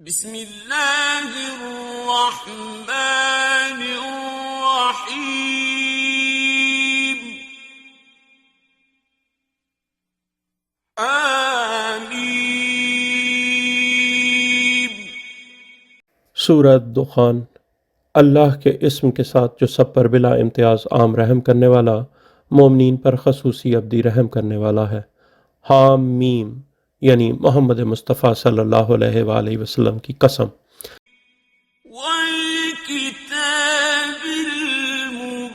بسم اللہ الرحمن الرحیم آمین۔ سورۃ دخان۔ اللہ کے اسم کے ساتھ جو سب پر بلا امتیاز عام رحم کرنے والا، مومنین پر خصوصی ابدی رحم کرنے والا ہے۔ حام میم یعنی محمد مصطفیٰ صلی اللہ علیہ وآلہ وسلم کی قسم۔ والکتاب المبین۔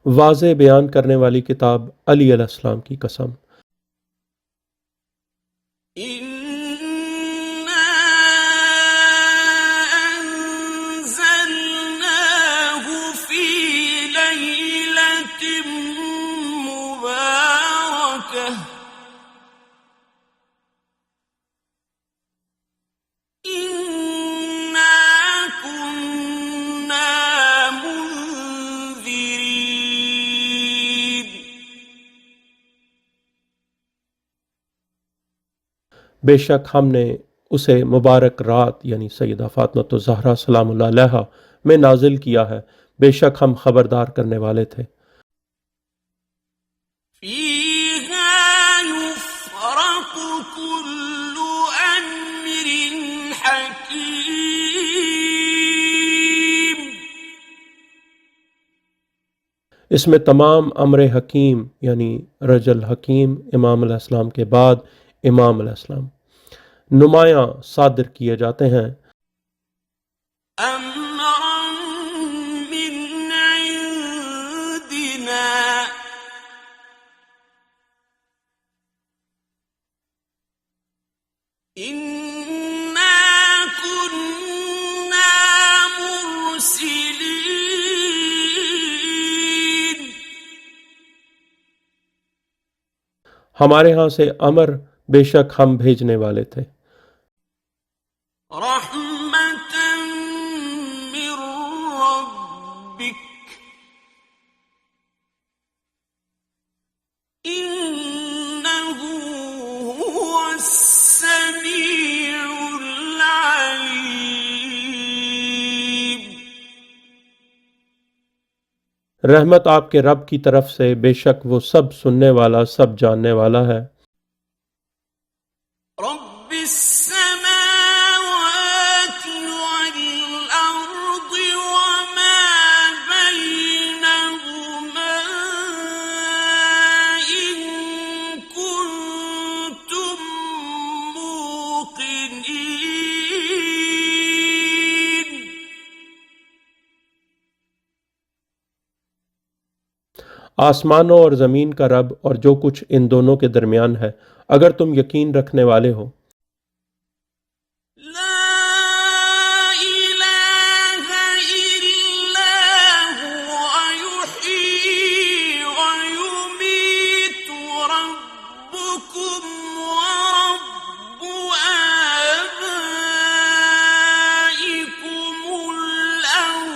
واضح بیان کرنے والی کتاب علی علیہ السلام کی قسم۔ بے شک ہم نے اسے مبارک رات یعنی سیدہ فاطمۃ الزہرا سلام اللہ علیہا میں نازل کیا ہے۔ بے شک ہم خبردار کرنے والے تھے۔ فیہا یفرق کل امر حکیم۔ اس میں تمام امر حکیم یعنی رجل حکیم امام علیہ السلام کے بعد امام علیہ السلام نمایاں صادر کیے جاتے ہیں۔ امرا من عندنا انا كنا مرسلین۔ ہمارے ہاں سے امر بے شک ہم بھیجنے والے تھے۔ رحمتا من ربک انہ هو السمیع العلیم۔ رحمت آپ کے رب کی طرف سے، بے شک وہ سب سننے والا، سب جاننے والا ہے۔ رب السماوات والأرض وما بينهما إن كنتم موقنين۔ آسمانوں اور زمین کا رب اور جو کچھ ان دونوں کے درمیان ہے، اگر تم یقین رکھنے والے ہو۔ لا إله إلا هو يحيي ويميت ربكم ورب آبائكم الأولين۔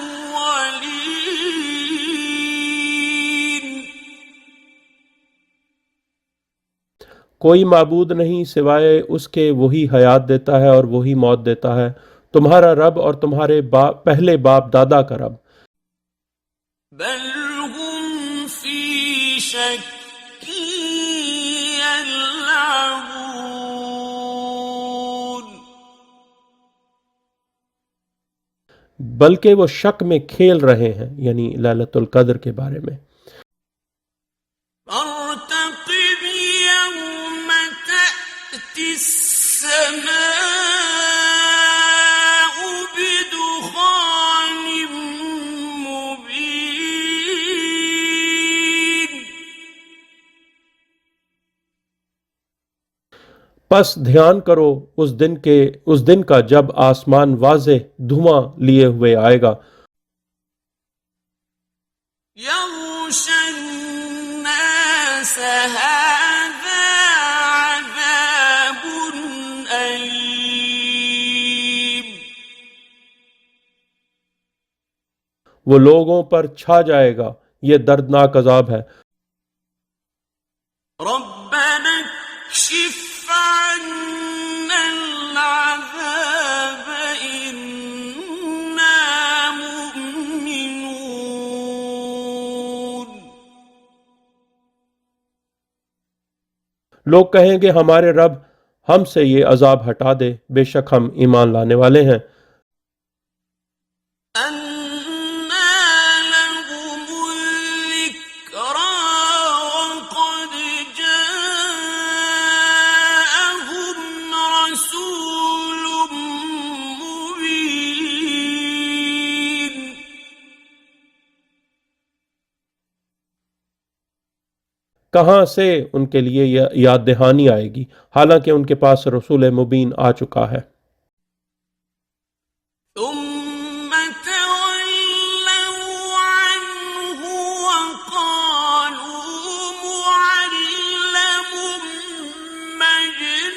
کوئی معبود نہیں سوائے اس کے وہی حیات دیتا ہے اور وہی موت دیتا ہے، تمہارا رب اور تمہارے پہلے باپ دادا کا رب۔ بل هم في شك يلعبون۔ بلکہ وہ شک میں کھیل رہے ہیں یعنی لیلۃ القدر کے بارے میں۔ فارتقب يوم تأتي السماء بدخان مبين۔ پس دھیان کرو اس دن کا جب آسمان واضح دھواں لیے ہوئے آئے گا۔ يغشى الناس هذا عذاب أليم۔ وہ لوگوں پر چھا جائے گا، یہ دردناک عذاب ہے۔ ربنا اكشف عنا العذاب إنا مؤمنون. لوگ کہیں گے ہمارے رب ہم سے یہ عذاب ہٹا دے، بے شک ہم ایمان لانے والے ہیں. کہاں سے ان کے لیے یاد دہانی آئے گی حالانکہ ان کے پاس رسول مبین آ چکا ہے. ثم تولوا عنه وقالوا معلم مجنون.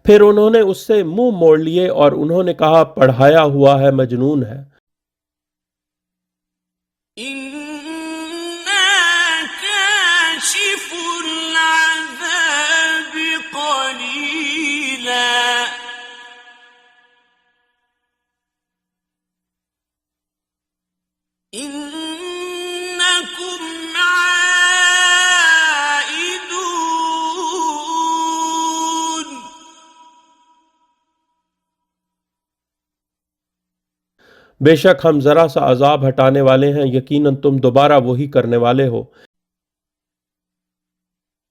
پھر انہوں نے اس سے منہ موڑ لیے اور انہوں نے کہا پڑھایا ہوا ہے، مجنون ہے. إنا كاشف العذاب قليلا إنكم عائدون. بے شک ہم ذرا سا عذاب ہٹانے والے ہیں، یقیناً تم دوبارہ وہی کرنے والے ہو.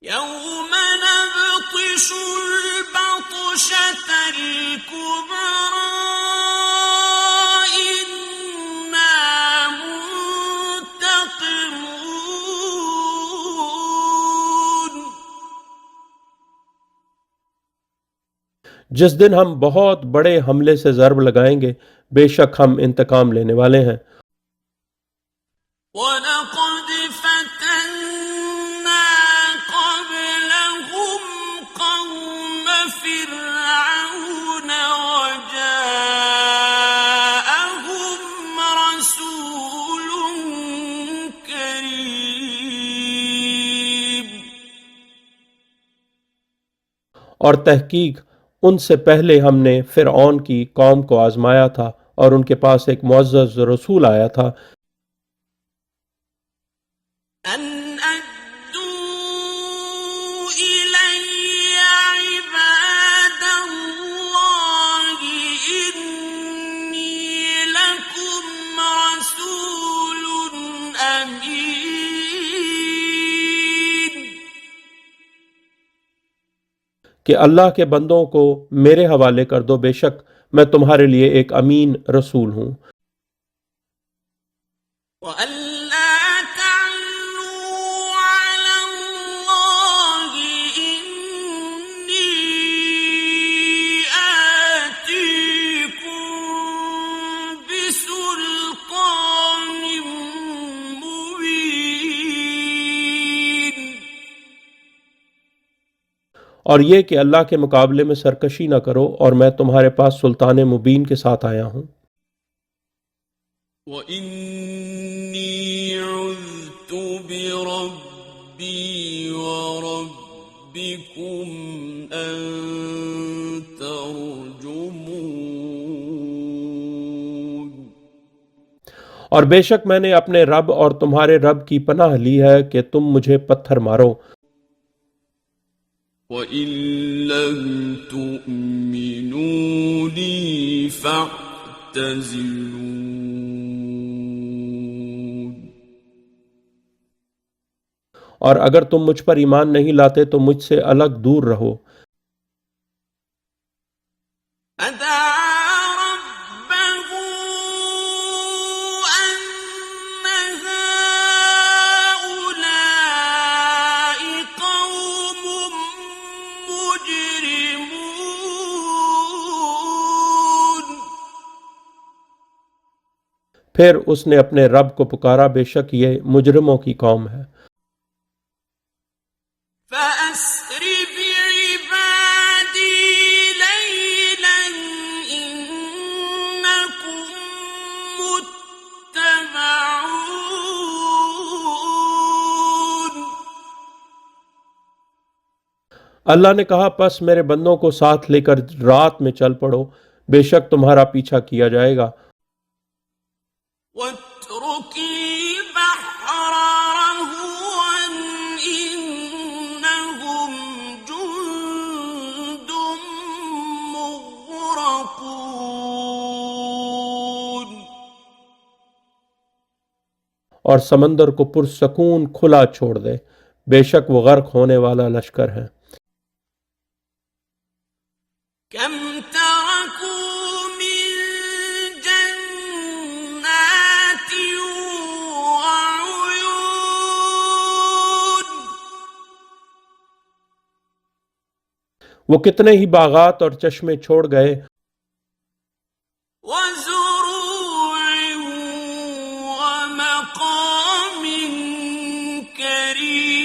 يوم نبطش البطشة الكبرى إنا منتقمون. جس دن ہم بہت بڑے حملے سے ضرب لگائیں گے، بے شک ہم انتقام لینے والے ہیں. وَلَقَدْ فَتَنَّا قَبْلَهُمْ قَوْمَ فِرْعَوْنَ وَجَاءَهُمْ رَسُولٌ كَرِيمٌ. اور تحقیق ان سے پہلے ہم نے فرعون کی قوم کو آزمایا تھا اور ان کے پاس ایک معزز رسول آیا تھا. أَنْ أَدُّوا إِلَيَّ عِبَادَ اللَّهِ إِنِّي لَكُمْ رَسُولٌ أَمِينٌ. کہ اللہ کے بندوں کو میرے حوالے کر دو، بے شک میں تمہارے لیے ایک امین رسول ہوں. وَأَلَّا تَعْلُوا عَلَى اللَّهِ إِنِّي آتِيكُم بِسُلْطَانٍ مُّبِينٍ. اور یہ کہ اللہ کے مقابلے میں سرکشی نہ کرو، اور میں تمہارے پاس سلطان مبین کے ساتھ آیا ہوں. وَإِنِّي عُذْتُ بِرَبِّي وَرَبِّكُمْ أَن تَرْجُمُونِ. اور بے شک میں نے اپنے رب اور تمہارے رب کی پناہ لی ہے کہ تم مجھے پتھر مارو. وَإِن لَّمْ تُؤْمِنُوا لِي فَاعْتَزِلُونِ. اور اگر تم مجھ پر ایمان نہیں لاتے تو مجھ سے الگ دور رہو. فَدَعَا رَبَّهُ أَنَّ هَٰؤُلَاءِ قَوْمٌ مُّجْرِمُونَ. پھر اس نے اپنے رب کو پکارا، بے شک یہ مجرموں کی قوم ہے. فَأَسْرِ بِعِبَادِي لَيْلًا إِنَّكُم اللہ نے کہا پس میرے بندوں کو ساتھ لے کر رات میں چل پڑو، بے شک تمہارا پیچھا کیا جائے گا۔ واترك البحر رهوا إنهم جند مغرقون، اور سمندر کو پرسکون کھلا چھوڑ دے، بے شک وہ غرق ہونے والا لشکر ہے۔ كم تركوا من جنات وعيون، وہ کتنے ہی باغات اور چشمے چھوڑ گئے، وزروع ومقام كريم،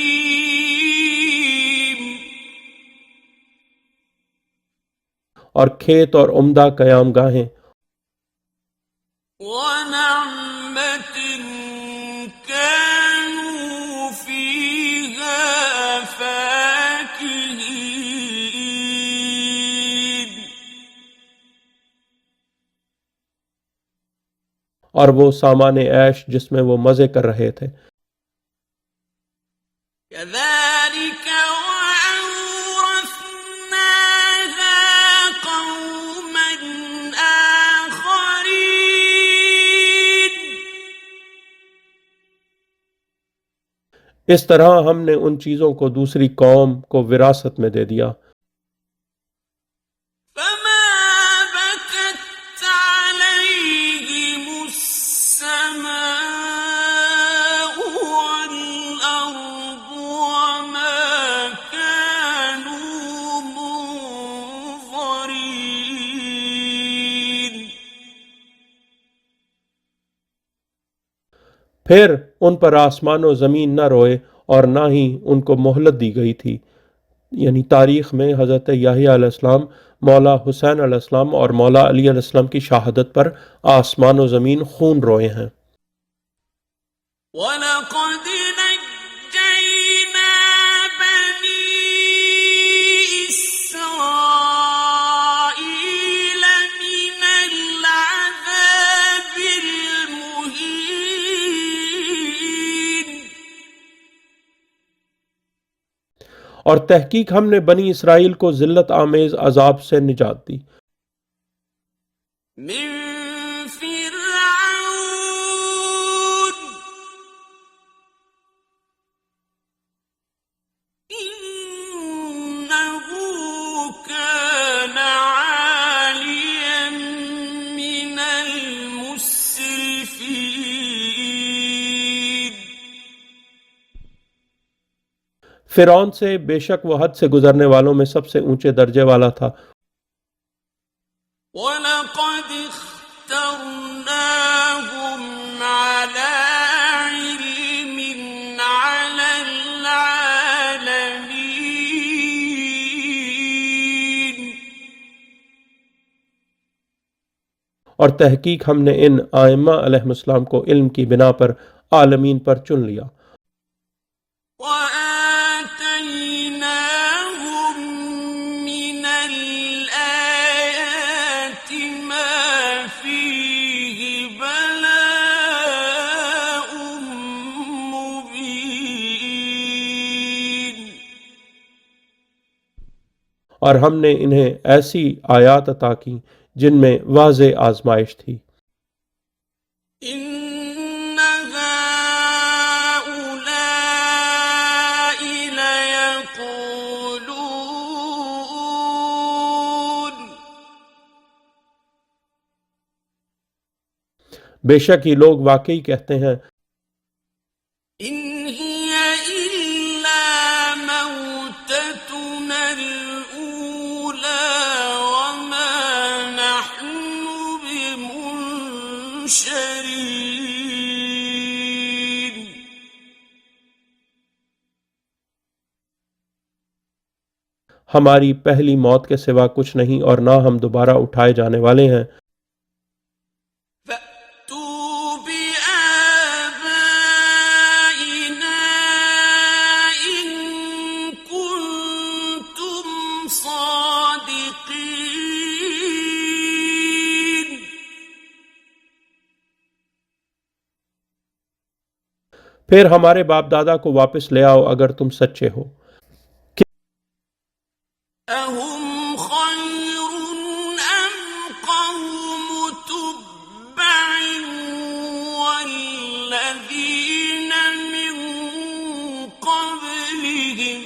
اور کھیت اور عمدہ قیام گاہیں، ونعمة كانوا فيها فاكهين، اور وہ سامان عیش جس میں وہ مزے کر رہے تھے۔ كذلك وأورثناها قوما آخرين، اس طرح ہم نے ان چیزوں کو دوسری قوم کو وراثت میں دے دیا۔ فما بكت عليهم السماء والأرض وما كانوا منظرين، پھر ان پر آسمان و زمین نہ روئے اور نہ ہی ان کو مہلت دی گئی تھی، یعنی تاریخ میں حضرت یحییٰ علیہ السلام، مولا حسین علیہ السلام اور مولا علی علیہ السلام کی شہادت پر آسمان و زمین خون روئے ہیں۔ وَلَقَدْ نَجَّيْنَا بَنِي إِسْرَائِيلَ مِنَ الْعَذَابِ الْمُهِينِ، اور تحقیق ہم نے بنی اسرائیل کو ذلت آمیز عذاب سے نجات دی، من فرعون إنه كان عاليا من المسرفين، فرعون سے بے شک وہ حد سے گزرنے والوں میں سب سے اونچے درجے والا تھا۔ وَلَقَدِ اخْتَرْنَاهُمْ عَلَى عِلْمٍ عَلَى الْعَالَمِينَ، اور تحقیق ہم نے ان ائمہ علیہ السلام کو علم کی بنا پر عالمین پر چن لیا۔ وَآتَيْنَاهُمْ مِنَ الْآيَاتِ مَا فِيهِ بَلَاءٌ مُبِينٌ، اور ہم نے انہیں ایسی آیات عطا کی جن میں واضح آزمائش تھی۔ إِنَّ هَٰؤُلَاءِ لَيَقُولُونَ بے شک یہ لوگ واقعی کہتے ہیں إِنْ هِيَ إِلَّا مَوْتَتُنَا الْأُولَىٰ وَمَا نَحْنُ بِمُنشَرِينَ، ہماری پہلی موت کے سوا کچھ نہیں اور نہ ہم دوبارہ اٹھائے جانے والے ہیں۔ فَأْتُوا بِآبَائِنَا إِن كُنتُمْ پھر ہمارے باپ دادا کو واپس لے آؤ اگر تم سچے ہو۔ أهم خير أم قوم تبع والذين من قبلهم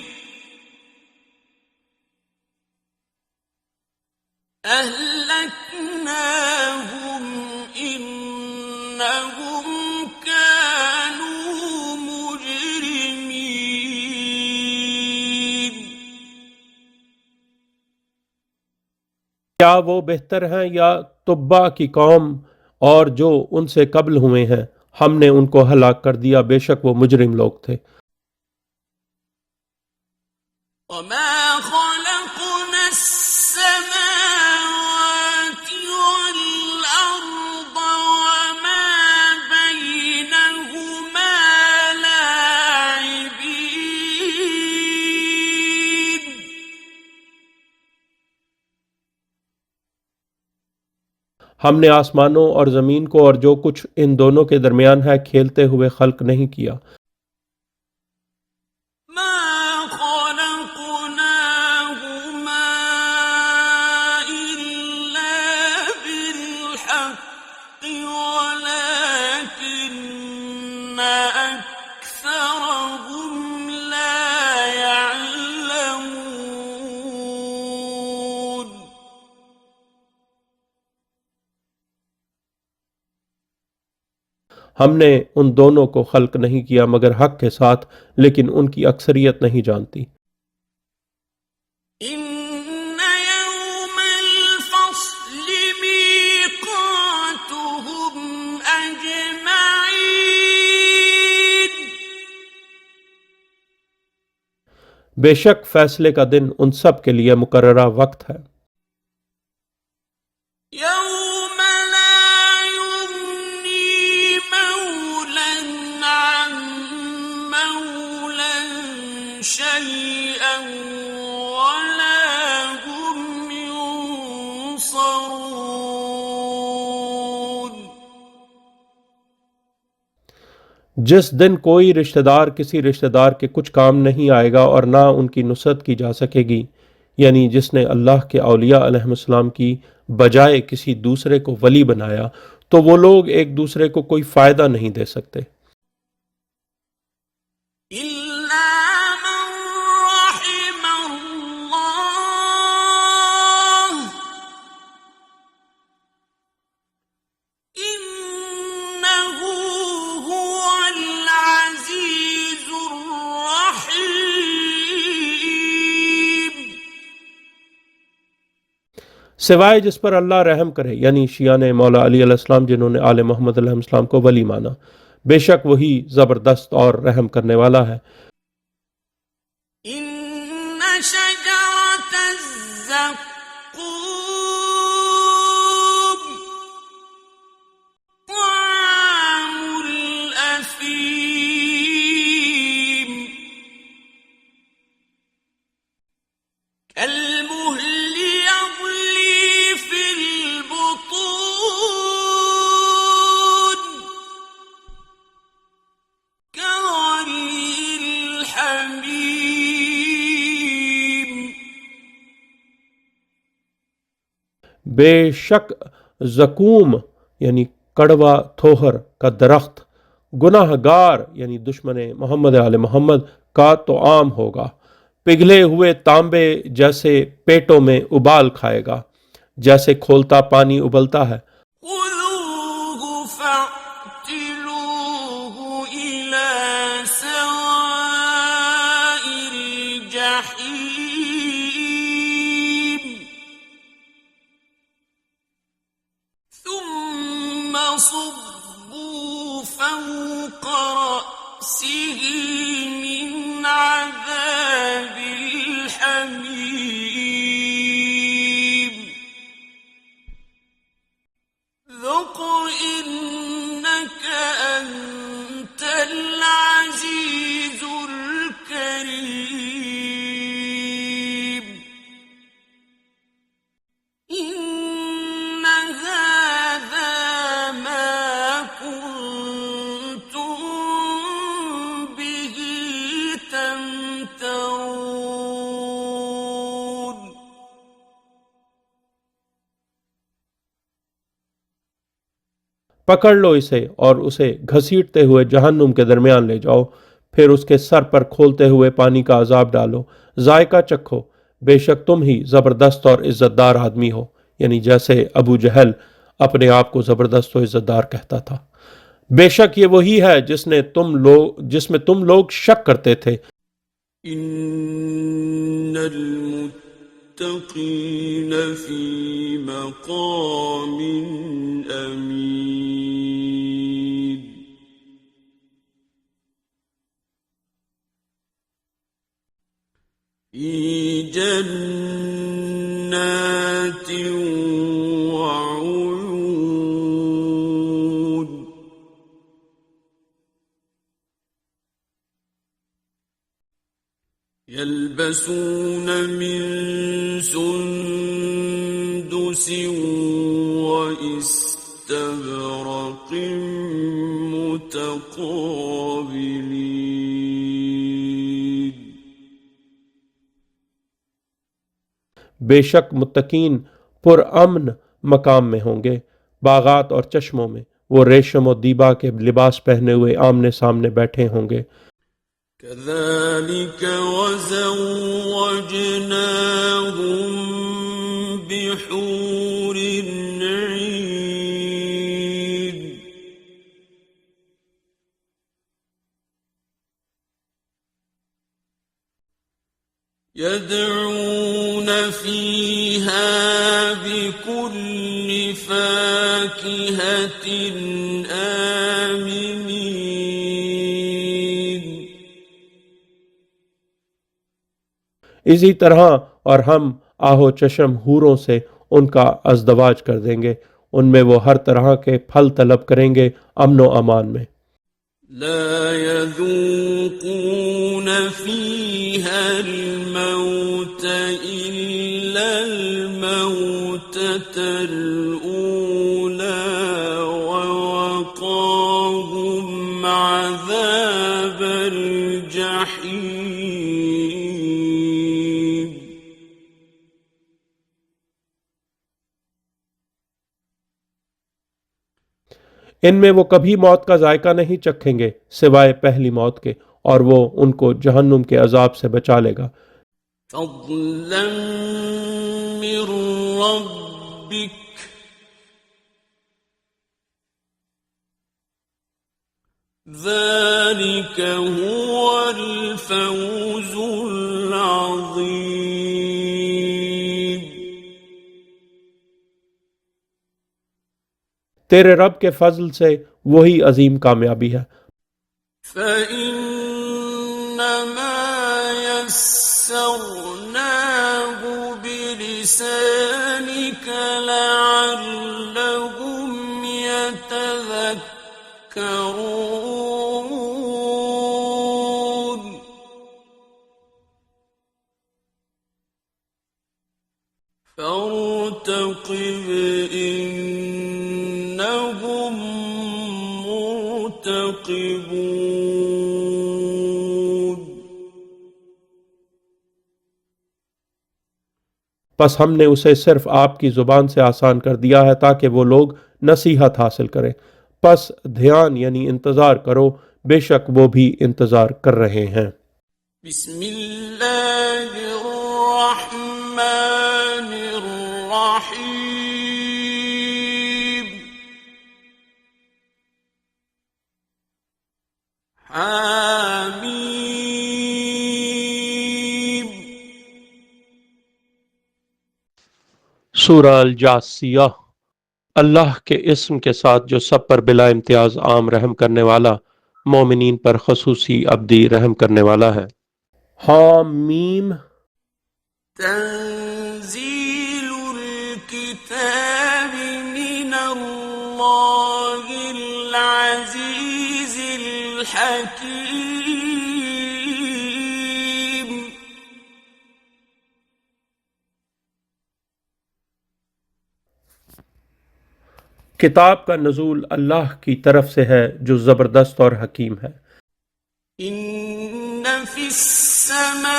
أهلكناهم إنهم كانوا مجرمين۔ کیا وہ بہتر ہیں یا تبع کی قوم اور جو ان سے قبل ہوئے ہیں؟ ہم نے ان کو ہلاک کر دیا، بے شک وہ مجرم لوگ تھے۔ وما خلقنا السماوات والأرض وما بينهما لاعبين۔ ہم نے آسمانوں اور زمین کو اور جو کچھ ان دونوں کے درمیان ہے کھیلتے ہوئے خلق نہیں کیا۔ ما خلقناهما إلا بالحق ولكن أكثرهم لا يعلمون۔ ہم نے ان دونوں کو خلق نہیں کیا مگر حق کے ساتھ، لیکن ان کی اکثریت نہیں جانتی۔ إن يوم الفصل ميقاتهم أجمعين۔ بے شک فیصلے کا دن ان سب کے لیے مقررہ وقت ہے۔ يوم لا يغني مولا عن مولا شيئا ولا هم ينصرون۔ جس دن کوئی رشتہ دار کسی رشتہ دار کے کچھ کام نہیں آئے گا اور نہ ان کی نصرت کی جا سکے گی، یعنی جس نے اللہ کے اولیاء علیہ السلام کی بجائے کسی دوسرے کو ولی بنایا تو وہ لوگ ایک دوسرے کو کوئی فائدہ نہیں دے سکتے۔ إلا من رحم الله إنه هو العزيز الرحيم۔ سوائے جس پر اللہ رحم کرے، یعنی شیعان مولا علی علیہ السلام جنہوں نے آل محمد علیہ السلام کو ولی مانا، بے شک وہی زبردست اور رحم کرنے والا ہے۔ إن شجرة الزقوم طعام الأثيم كالمهل يغلي في البطون كغلي الحميم۔ بے شک زقوم یعنی کڑوا تھوہر کا درخت گناہ گار یعنی دشمن محمد آل محمد کا تو عام ہوگا، پگھلے ہوئے تانبے جیسے پیٹوں میں ابال کھائے گا، جیسے کھولتا پانی ابلتا ہے۔ خذوه فاعتلوه إلى سواء الجحيم ثم صبوا فوق رأسه من عذاب الحميم ذق إنك أنت العزيز الكريم۔ إن هذا ما كنتم پکڑ لو اسے اور اسے گھسیٹتے ہوئے جہنم کے درمیان لے جاؤ، پھر اس کے سر پر کھولتے ہوئے پانی کا عذاب ڈالو، ذائقہ چکھو، بے شک تم ہی زبردست اور عزت دار آدمی ہو، یعنی جیسے ابو جہل اپنے آپ کو زبردست و عزت دار کہتا تھا۔ بے شک یہ وہی ہے جس میں تم لوگ شک کرتے تھے۔ ان المتقین فی مقام امین فی جنات وعیون یلبسون من سندس واستبرق متقابلین بے شک متقین پر امن مقام میں ہوں گے، باغات اور چشموں میں، وہ ریشم و دیبا کے لباس پہنے ہوئے آمنے سامنے بیٹھے ہوں گے۔ كذلك وزوجناهم بحور عين يدعون فيها بكل فاكهة آمنين اسی طرح اور ہم آہو چشم حوروں سے ان کا ازدواج کر دیں گے، ان میں وہ ہر طرح کے پھل طلب کریں گے امن و امان میں۔ لا يذوقون فيها الموت إلا الموتة الأولى ووقاهم عذاب الجحيم ان میں وہ کبھی موت کا ذائقہ نہیں چکھیں گے سوائے پہلی موت کے، اور وہ ان کو جہنم کے عذاب سے بچا لے گا۔ فضلا من ربك ذلك هو الفوز العظيم تیرے رب کے فضل سے وہی عظیم کامیابی ہے۔ فإنما يسرناه بلسانك لعلهم يتذكرون فارتقب إنهم مرتقبون پس ہم نے اسے صرف آپ کی زبان سے آسان کر دیا ہے تاکہ وہ لوگ نصیحت حاصل کریں، پس دھیان یعنی انتظار کرو، بے شک وہ بھی انتظار کر رہے ہیں۔ بسم اللہ الرحمن الرحیم حامیم سورہ الجاسیہ۔ اللہ کے اسم کے ساتھ جو سب پر بلا امتیاز عام رحم کرنے والا، مومنین پر خصوصی ابدی رحم کرنے والا ہے۔ حامیم۔ تنزیل الکتاب من اللہ العزیز الحکیم کتاب کا نزول اللہ کی طرف سے ہے جو زبردست اور حکیم ہے۔ ان فی السماوات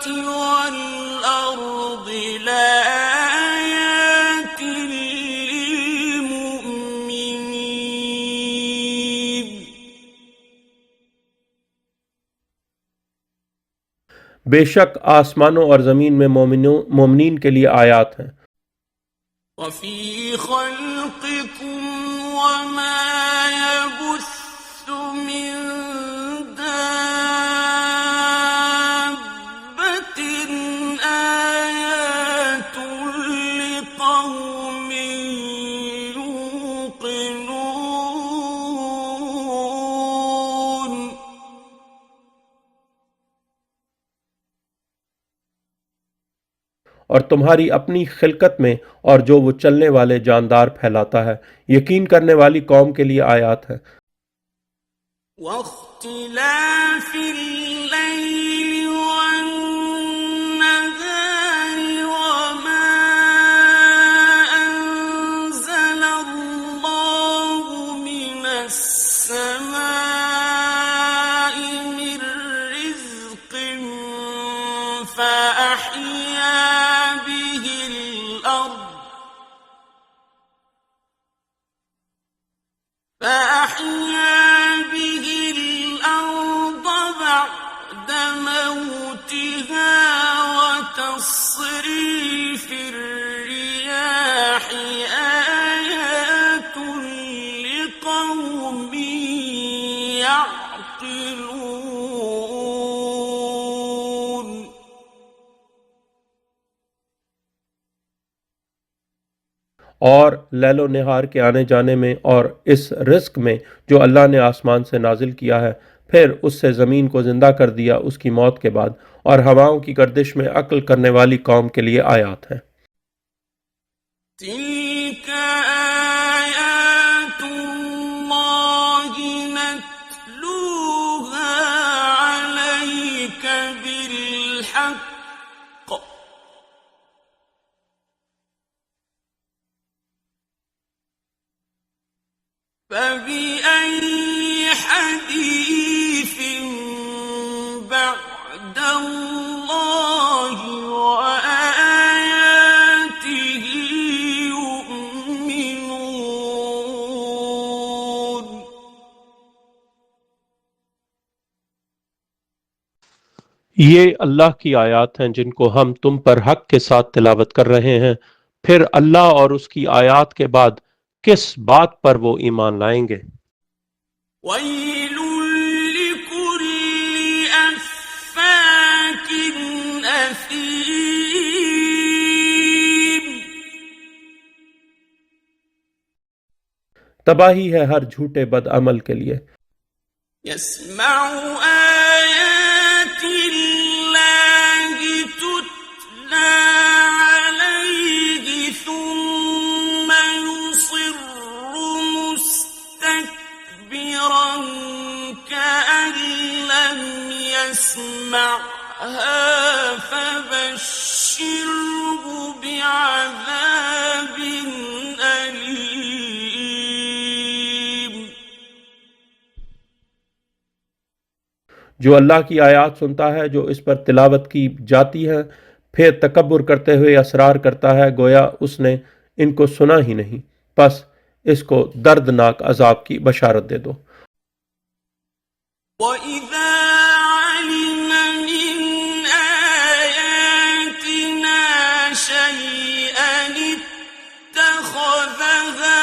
والارض لآیات للمؤمنین بے شک آسمانوں اور زمین میں مومنین کے لیے آیات ہیں۔ وفي خلقكم وما يبث من دابة آيات لقوم يوقنون اور تمہاری اپنی خلقت میں اور جو وہ چلنے والے جاندار پھیلاتا ہے، یقین کرنے والی قوم کے لیے آیات ہیں۔ واختلاف الليل والنهار وما أنزل الله من السماء من رزق فأحيا به الأرض بعد موتها وتصريف الرياح آيات لقوم يعقلون اور لیل و نہار کے آنے جانے میں اور اس رزق میں جو اللہ نے آسمان سے نازل کیا ہے، پھر اس سے زمین کو زندہ کر دیا اس کی موت کے بعد، اور ہواؤں کی گردش میں عقل کرنے والی قوم کے لیے آیات ہیں۔ تلك آيات الله نتلوها عليك بالحق فبأي حديث بعد الله وآياته يؤمنون یہ اللہ کی آیات ہیں جن کو ہم تم پر حق کے ساتھ تلاوت کر رہے ہیں، پھر اللہ اور اس کی آیات کے بعد کس بات پر وہ ایمان لائیں گے؟ ويل لكل أفاك أثيم تباہی ہے ہر جھوٹے بد عمل کے لیے۔ يسمع آيات الله تتلى عليه ثم يصر مستكبرا كأن لم يسمعها فبشره بعذاب أليم جو اللہ کی آیات سنتا ہے، جو اس پر تلاوت کی جاتی ہے، پھر تکبر کرتے ہوئے اصرار کرتا ہے گویا اس نے ان کو سنا ہی نہیں، پس اس کو دردناک عذاب کی بشارت دے دو۔ وَإِذَا عَلِمَ مِنْ آيَاتِنَا شَيْئًا اتَّخَذَهَا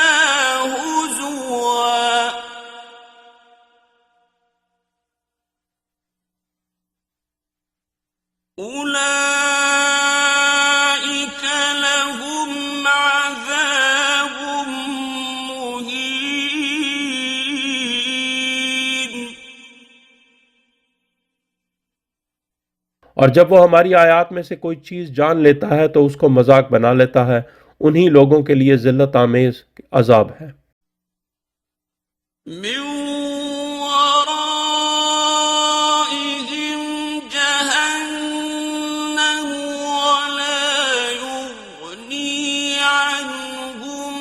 هُزُوًا أُولَئِكَ لَهُمْ عَذَابٌ مُهِينٌ اور جب وہ ہماری آیات میں سے کوئی چیز جان لیتا ہے تو اس کو مذاق بنا لیتا ہے، انہی لوگوں کے لیے ذلت آمیز عذاب ہے۔ من ورائهم جهنم ولا يغني عنهم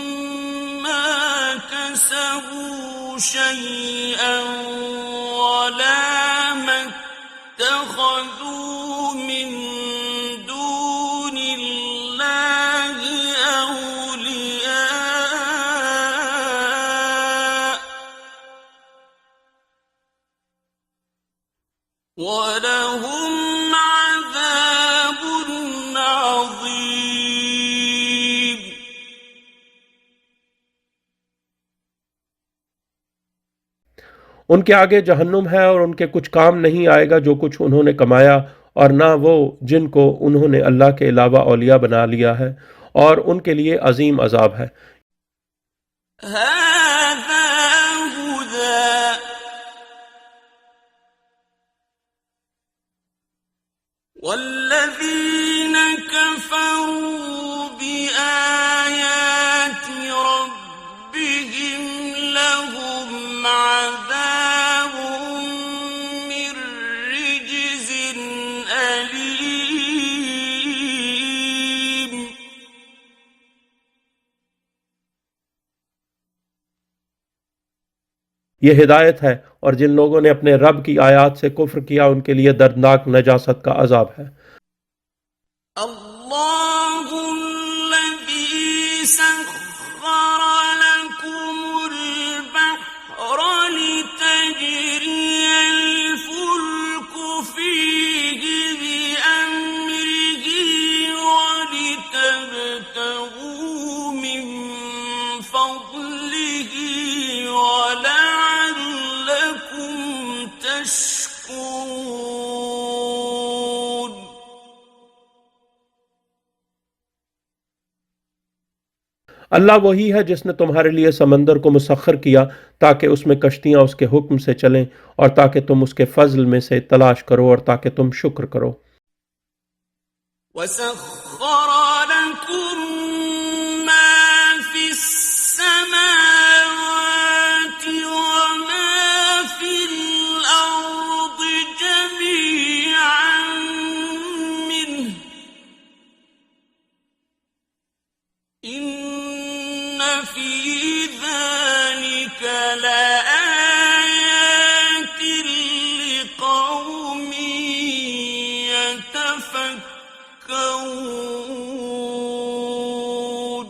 ما كسبوا شيئا ولا ما اتخذوا من دون الله أولياء ولهم ان کے آگے جہنم ہے اور ان کے کچھ کام نہیں آئے گا جو کچھ انہوں نے کمایا، اور نہ وہ جن کو انہوں نے اللہ کے علاوہ اولیاء بنا لیا ہے، اور ان کے لیے عظیم عذاب ہے۔ هذا هدى والذين كفروا بآيات ربهم لهم عذاب من رجز أليم یہ ہدایت ہے، اور جن لوگوں نے اپنے رب کی آیات سے کفر کیا ان کے لیے دردناک نجاست کا عذاب ہے۔ الله الذي سخر لكم البحر لتجري الفلك فيه بأمره ولتبتغوا من فضله ولعلكم تشكرون اللہ وہی ہے جس نے تمہارے لیے سمندر کو مسخر کیا تاکہ اس میں کشتیاں اس کے حکم سے چلیں، اور تاکہ تم اس کے فضل میں سے تلاش کرو، اور تاکہ تم شکر کرو۔ وسخر لكم ما في السماوات وما في الأرض جميعا منه إن في ذلك لآيات لقوم يتفكرون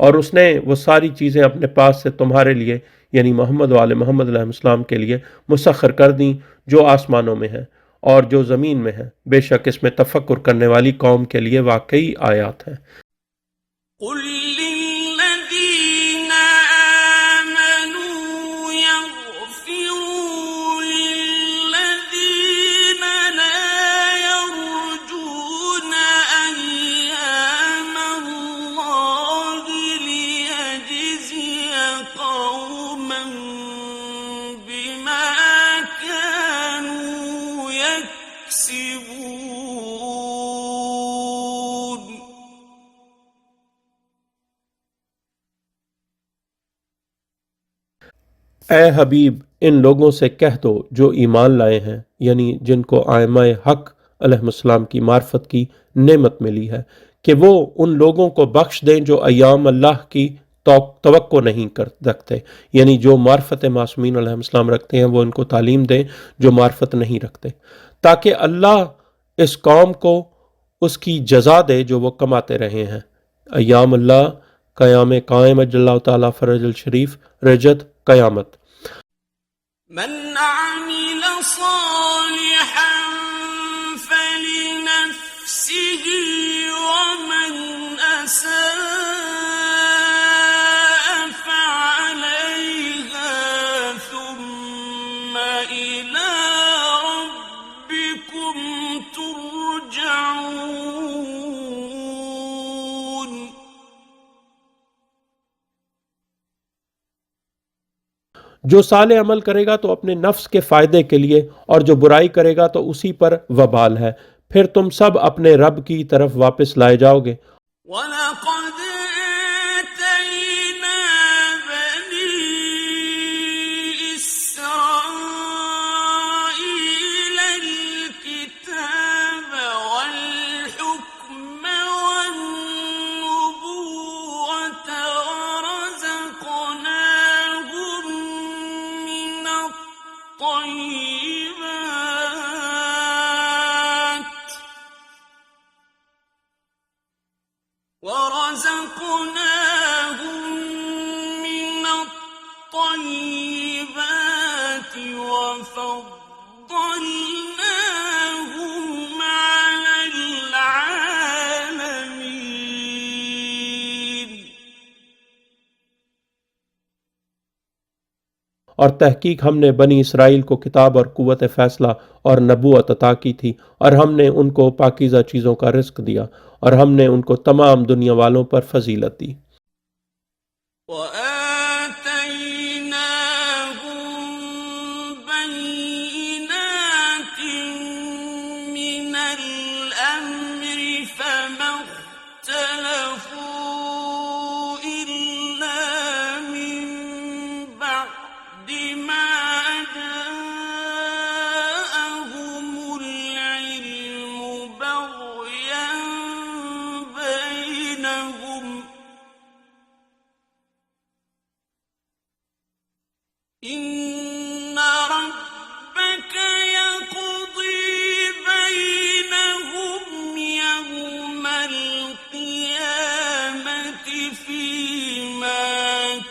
اور اس نے وہ ساری چیزیں اپنے پاس سے تمہارے لیے یعنی محمد و آل محمد علیہ السلام کے لیے مسخر کر دیں جو آسمانوں میں ہیں اور جو زمین میں ہیں، بے شک اس میں تفکر کرنے والی قوم کے لیے واقعی آیات ہیں۔ قل للذين آمنوا يغفروا للذين لا يرجون أيام الله ليجزي قوما بما كانوا يكسبون اے حبیب، ان لوگوں سے کہہ دو جو ایمان لائے ہیں، یعنی جن کو ائمہ حق علیہ السلام کی معرفت کی نعمت ملی ہے، کہ وہ ان لوگوں کو بخش دیں جو ایام اللہ کی توقع نہیں کر رکھتے، یعنی جو معرفت معصومین علیہ السلام رکھتے ہیں وہ ان کو تعلیم دیں جو معرفت نہیں رکھتے، تاکہ اللہ اس قوم کو اس کی جزا دے جو وہ کماتے رہے ہیں۔ ایام اللہ قیام قائم اجل اللہ تعالیٰ فرج الشریف، رجت قیامت۔ من عمل صالحا فلنفسه ومن أساء فعليها ثم إلى ربكم ترجعون جو صالح عمل کرے گا تو اپنے نفس کے فائدے کے لیے، اور جو برائی کرے گا تو اسی پر وبال ہے، پھر تم سب اپنے رب کی طرف واپس لائے جاؤ گے۔ وَلَقَدْ آتَيْنَا بَنِي إِسْرَائِيلَ الْكِتَابَ وَالْحُكْمَ وَالنُّبُوَّةَ وَرَزَقْنَاهُم مِّنَ الطَّيِّبَاتِ وَفَضَّلْنَاهُمْ عَلَى الْعَالَمِينَ اور تحقیق ہم نے بنی اسرائیل کو کتاب اور قوت فیصلہ اور نبوت عطا کی تھی، اور ہم نے ان کو پاکیزہ چیزوں کا رزق دیا، اور ہم نے ان کو تمام دنیا والوں پر فضیلت دی۔ وَآتَيْنَاهُمْ بَيِّنَاتٍ مِّنَ الْأَمْرِ فَمَا اخْتَلَفُوا إِلَّا مِن بَعْدِ مَا جَاءَهُمُ الْعِلْمُ بَغْيًا بَيْنَهُمْ ۚ إِنَّ رَبَّكَ يَقْضِي بَيْنَهُمْ يَوْمَ الْقِيَامَةِ فِيمَا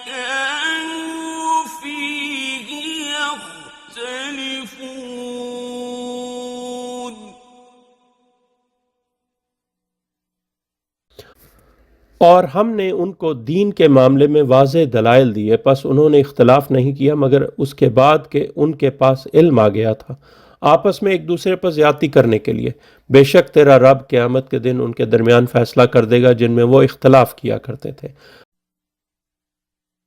كَانُوا فِيهِ يَخْتَلِفُونَ۔ اور ہم نے ان کو دین کے معاملے میں واضح دلائل دیے، پس انہوں نے اختلاف نہیں کیا مگر اس کے بعد کہ ان کے پاس علم آ گیا تھا، آپس میں ایک دوسرے پر زیادتی کرنے کے لیے۔ بے شک تیرا رب قیامت کے دن ان کے درمیان فیصلہ کر دے گا جن میں وہ اختلاف کیا کرتے تھے۔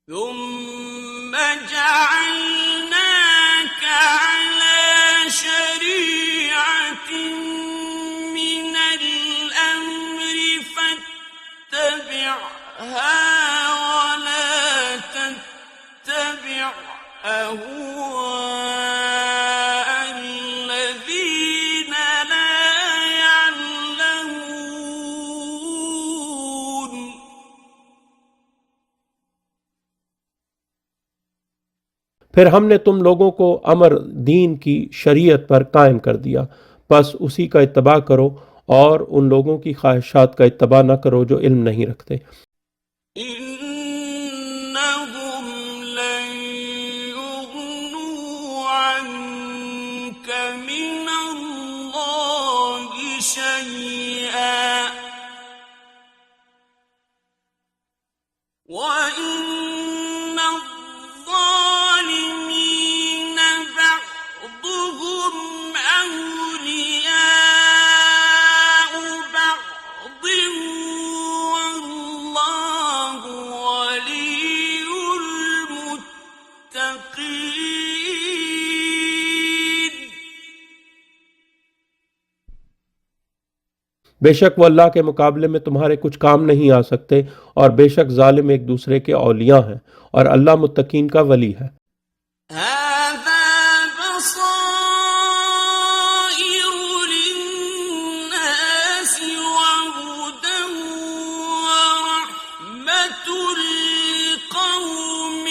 ثُمَّ جَعَلْنَاكَ عَلَى شَرِيعَةٍ مِّنَ الْأَمْرِ فَاتَّبِعْهَا وَلَا تَتَّبِعْ أَهْوَاءَ الَّذِينَ لَا يَعْلَمُونَ۔ پھر ہم نے تم لوگوں کو امر دین کی شریعت پر قائم کر دیا، پس اسی کا اتباع کرو اور ان لوگوں کی خواہشات کا اتباع نہ کرو جو علم نہیں رکھتے۔ إِنَّهُمْ لَن يُغْنُوا عَنكَ مِنَ اللَّهِ شَيْئًا وَإِنَّ الظَّالِمِينَ بَعْضُهُمْ أَوْلِيَاءُ بَعْضٍ وَاللَّهُ وَلِيُّ الْمُتَّقِينَ۔ بے شک وہ اللہ کے مقابلے میں تمہارے کچھ کام نہیں آ سکتے، اور بے شک ظالم ایک دوسرے کے اولیاء ہیں، اور اللہ متقین کا ولی ہے۔ هَٰذَا بَصَائِرُ لِلنَّاسِ وَهُدًى وَرَحْمَةٌ لِّقَوْمٍ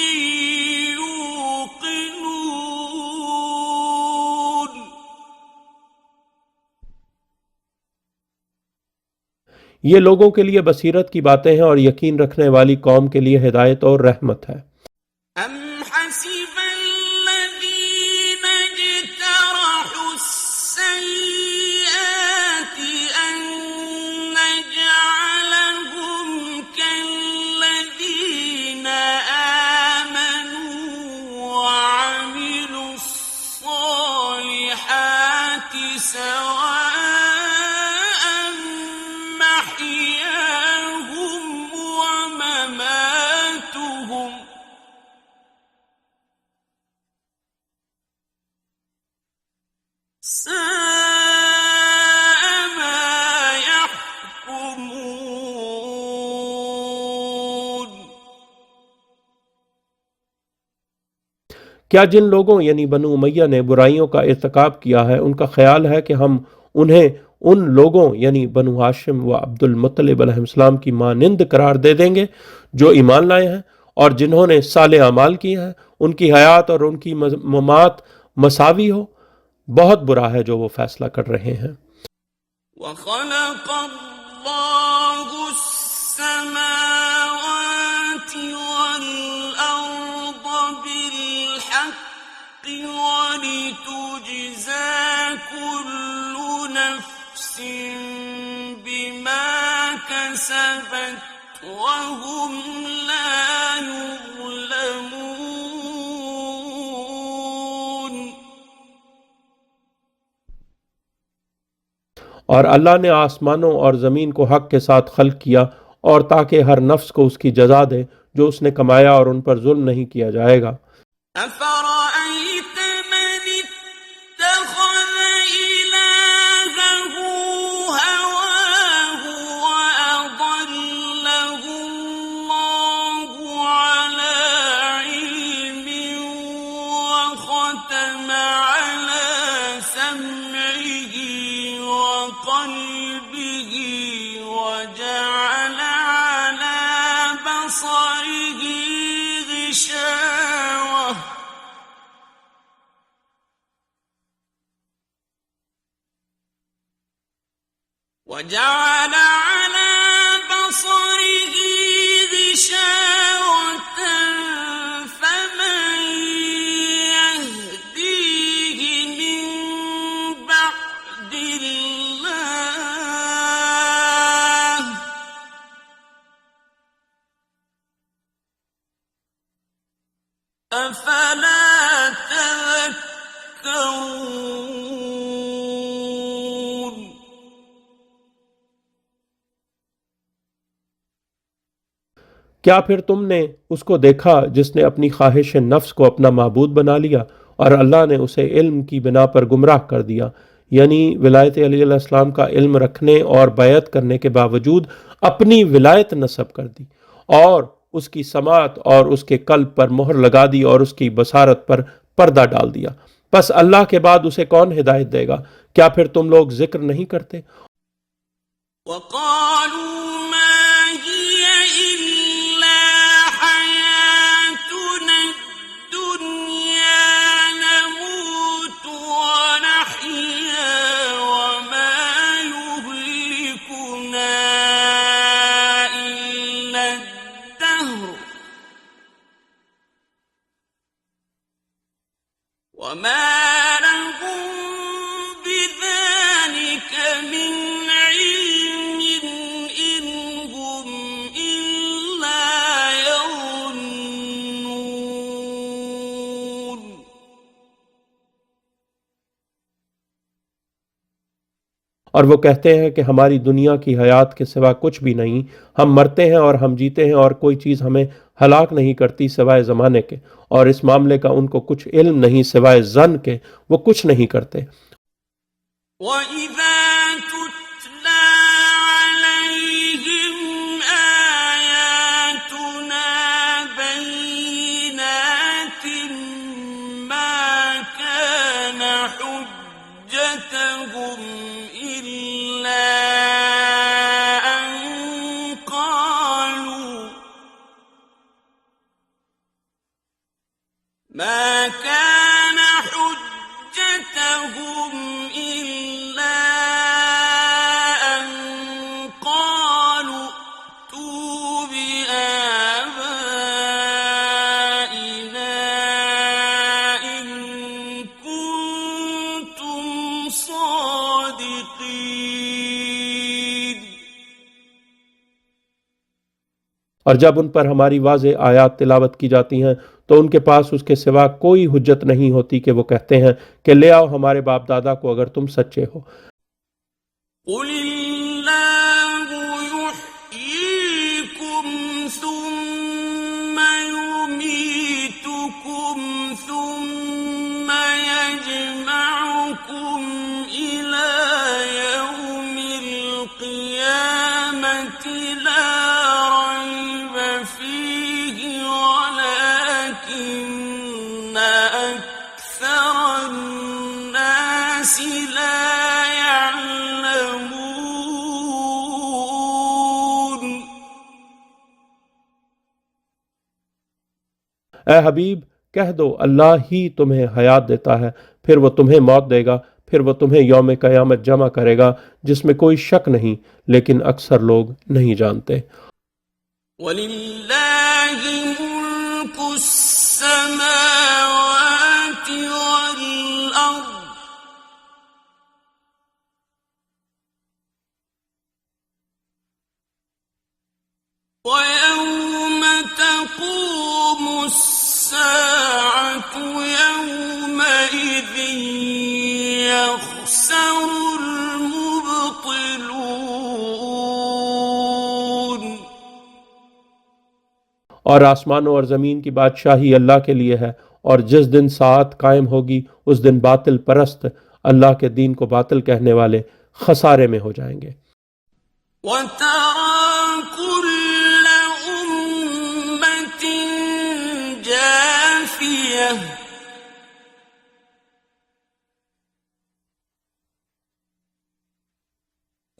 يُوقِنُونَ۔ یہ لوگوں کے لیے بصیرت کی باتیں ہیں اور یقین رکھنے والی قوم کے لیے ہدایت اور رحمت ہے۔ أَمْ حَسِبَ الَّذِينَ اجْتَرَحُوا السَّيِّئَاتِ أَن نَّجْعَلَهُمْ كَالَّذِينَ آمَنُوا وَعَمِلُوا الصَّالِحَاتِ سَوَاءً مَّحْيَاهُمْ وَمَمَاتُهُمْ ۚ سَاءَ مَا يَحْكُمُونَ۔ کیا جن لوگوں یعنی بنو امیہ نے برائیوں کا ارتکاب کیا ہے ان کا خیال ہے کہ ہم انہیں ان لوگوں یعنی بنو ہاشم و عبد المطلب علیہ السلام کی مانند قرار دے دیں گے جو ایمان لائے ہیں اور جنہوں نے صالح اعمال کیے ہیں، ان کی حیات اور ان کی ممات مساوی ہو؟ بہت برا ہے جو وہ فیصلہ کر رہے ہیں۔ وَخَلَقَ اللَّهُ السَّمَاوَاتِ وَالْأَرْضَ بِالْحَقِّ وَلِتُجْزَىٰ كُلُّ نَفْسٍ بِمَا كَسَبَتْ وَهُمْ لَا يُظْلَمُونَ۔ اور اللہ نے آسمانوں اور زمین کو حق کے ساتھ خلق کیا، اور تاکہ ہر نفس کو اس کی جزا دے جو اس نے کمایا، اور ان پر ظلم نہیں کیا جائے گا۔ أفرأيت من اتخذ إلهه هواه وأضله الله على علم وختم على سمعه وقلبه وجعل على بصره غشاوة فمن يهديه من بعد الله أفلا تذكرون؟ کیا پھر تم نے اس کو دیکھا جس نے اپنی خواہش نفس کو اپنا معبود بنا لیا، اور اللہ نے اسے علم کی بنا پر گمراہ کر دیا، یعنی ولایت علی علیہ السلام کا علم رکھنے اور بیعت کرنے کے باوجود اپنی ولایت نصب کر دی، اور اس کی سماعت اور اس کے قلب پر مہر لگا دی، اور اس کی بصارت پر پردہ ڈال دیا۔ پس اللہ کے بعد اسے کون ہدایت دے گا؟ کیا پھر تم لوگ ذکر نہیں کرتے؟ وقالوا ما هي إلا حياتنا الدنيا نموت ونحيا وما يهلكنا إلا الدهر وما لهم بذلك من علم إن هم إلا يظنون۔ اور وہ کہتے ہیں کہ ہماری دنیا کی حیات کے سوا کچھ بھی نہیں، ہم مرتے ہیں اور ہم جیتے ہیں، اور کوئی چیز ہمیں ہلاک نہیں کرتی سوائے زمانے کے، اور اس معاملے کا ان کو کچھ علم نہیں سوائے ظن کے، وہ کچھ نہیں کرتے۔ وَإِذَا تُتْلَى عَلَيْهِمْ آيَاتُنَا بَيِّنَاتٍ مَا كَانَ حُجَّتَهُمْ إِلَّا أَن قَالُوا مَا كَانَ حُجَّتَهُمْ إِلَّا أَن قَالُوا ائْتُوا بِآبَائِنَا إِن كُنتُمْ صَادِقِينَ۔ اور جب ان پر ہماری واضح آیات تلاوت کی جاتی ہیں تو ان کے پاس اس کے سوا کوئی حجت نہیں ہوتی کہ وہ کہتے ہیں کہ لے آؤ ہمارے باپ دادا کو اگر تم سچے ہو۔ قُلِ اللَّهُ يُحْيِيكُمْ ثُمَّ يُمِيتُكُمْ ثُمَّ يَجْمَعُكُمْ إِلَى يَوْمِ الْقِيَامَةِ لَا رَيْبَ فِيهِ وَلَكِنَّ أَكْثَرَ النَّاسِ لَا يَعْلَمُونَ۔ اے حبیب کہہ دو اللہ ہی تمہیں حیات دیتا ہے، پھر وہ تمہیں موت دے گا، پھر وہ تمہیں یوم قیامت جمع کرے گا جس میں کوئی شک نہیں، لیکن اکثر لوگ نہیں جانتے۔ وَلِلَّهِ مُلْكُ السَّمَاوَاتِ وَالْأَرْضِ وَيَوْمَ تَقُومُ السَّاعَةُ يَوْمَئِذٍ يَخْسَرُ الْمُبْطِلُونَ۔ اور آسمانوں اور زمین کی بادشاہی اللہ کے لیے ہے، اور جس دن ساعت قائم ہوگی اس دن باطل پرست اللہ کے دین کو باطل کہنے والے خسارے میں ہو جائیں گے۔ وَتَرَى كُلَّ أُمَّةٍ جَاثِيَةً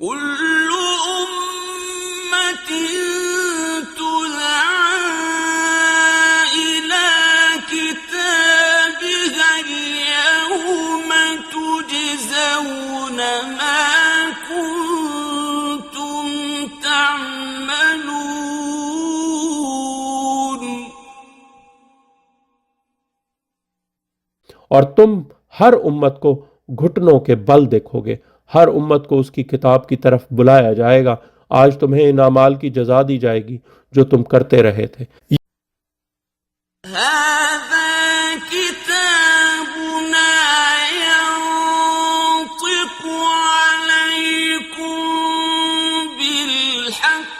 كُلُّ أُمَّةٍ تُدْعَىٰ إِلَىٰ كِتَابِهَا الْيَوْمَ تُجْزَوْنَ مَا كُنتُمْ تَعْمَلُونَ۔ اور تم ہر امت کو گھٹنوں کے بل دیکھو گے، ہر امت کو اس کی کتاب کی طرف بلایا جائے گا، آج تمہیں ان اعمال کی جزا دی جائے گی جو تم کرتے رہے تھے۔ هَٰذَا كِتَابُنَا يَنطِقُ عَلَيْكُم بِالْحَقِّ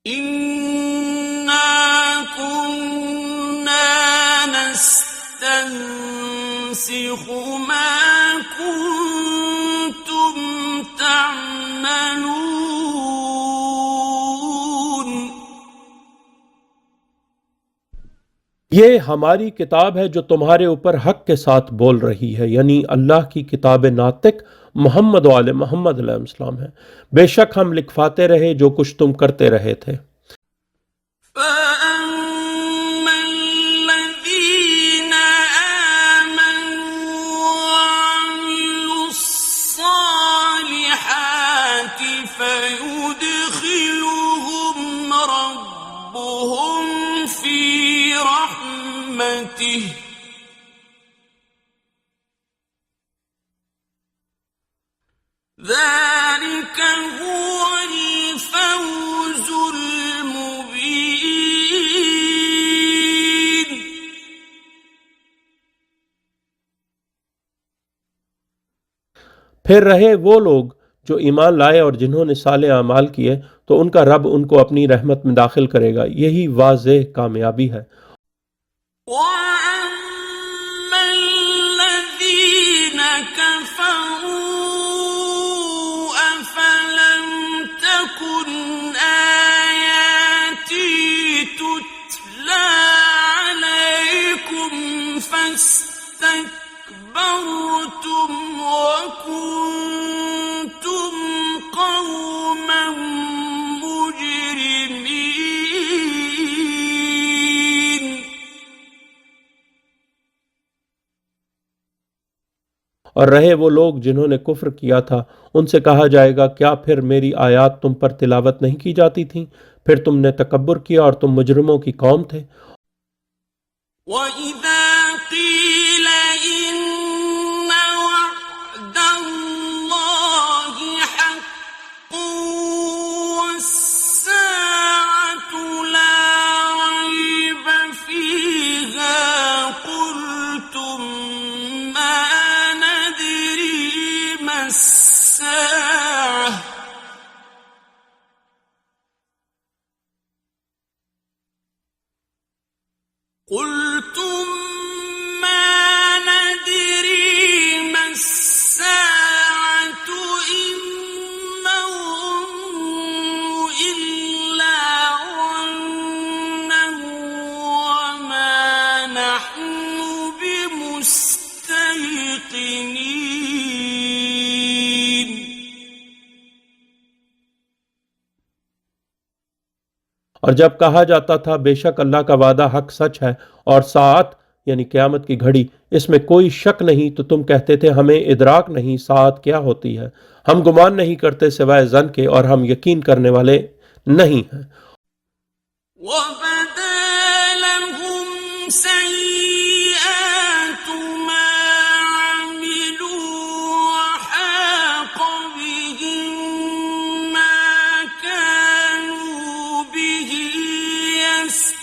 إِنَّا كُنَّا نَسْتَنسِخُ مَا كُنتُمْ تَعْمَلُونَ۔ یہ ہماری کتاب ہے جو تمہارے اوپر حق کے ساتھ بول رہی ہے، یعنی اللہ کی کتاب ناطق محمد و آل محمد علیہ السلام ہے۔ بے شک ہم لکھواتے رہے جو کچھ تم کرتے رہے تھے۔ فَأَمَّا الَّذِينَ آمَنُوا وَعَمِلُوا الصَّالِحَاتِ فَيُدْخِلُهُمْ رَبُّهُمْ فِي رَحْمَتِهِ ذَلِكَ هُوَ الْفَوْزُ الْمُبِينُ۔ پھر رہے وہ لوگ جو ایمان لائے اور جنہوں نے صالح اعمال کیے تو ان کا رب ان کو اپنی رحمت میں داخل کرے گا، یہی واضح کامیابی ہے۔ وَأَمَّا الَّذِينَ كَفَرُوا أَفَلَمْ تَكُنْ آيَاتِي تُتْلَىٰ عَلَيْكُمْ فَاسْتَكْبَرْتُمْ وَكُنتُمْ قَوْمًا مُجْرِمِينَ۔ اور رہے وہ لوگ جنہوں نے کفر کیا تھا، ان سے کہا جائے گا کیا پھر میری آیات تم پر تلاوت نہیں کی جاتی تھیں؟ پھر تم نے تکبر کیا اور تم مجرموں کی قوم تھے۔ وَإِذَا قِيلَ إِنَّ وَعْدَ اللَّهِ حَقٌّ وَالسَّاعَةُ لَا رَيْبَ فِيهَا قُلْتُم مَّا نَدْرِي مَا السَّاعَةُ قُلْتُم مَّا نَدْرِي مَا السَّاعَةُ إِن نَّظُنُّ إِلَّا ظَنًّا وَمَا نَحْنُ بِمُسْتَيْقِنِينَ۔ اور جب کہا جاتا تھا بے شک اللہ کا وعدہ حق سچ ہے اور ساعت یعنی قیامت کی گھڑی اس میں کوئی شک نہیں، تو تم کہتے تھے ہمیں ادراک نہیں ساعت کیا ہوتی ہے، ہم گمان نہیں کرتے سوائے ظن کے اور ہم یقین کرنے والے نہیں ہیں۔ وَبَدَا لَهُمْ سَيِّئَاتُ مَا عَمِلُوا وَحَاقَ بِهِم مَّا كَانُوا بِهِ يَسْتَهْزِئُونَ۔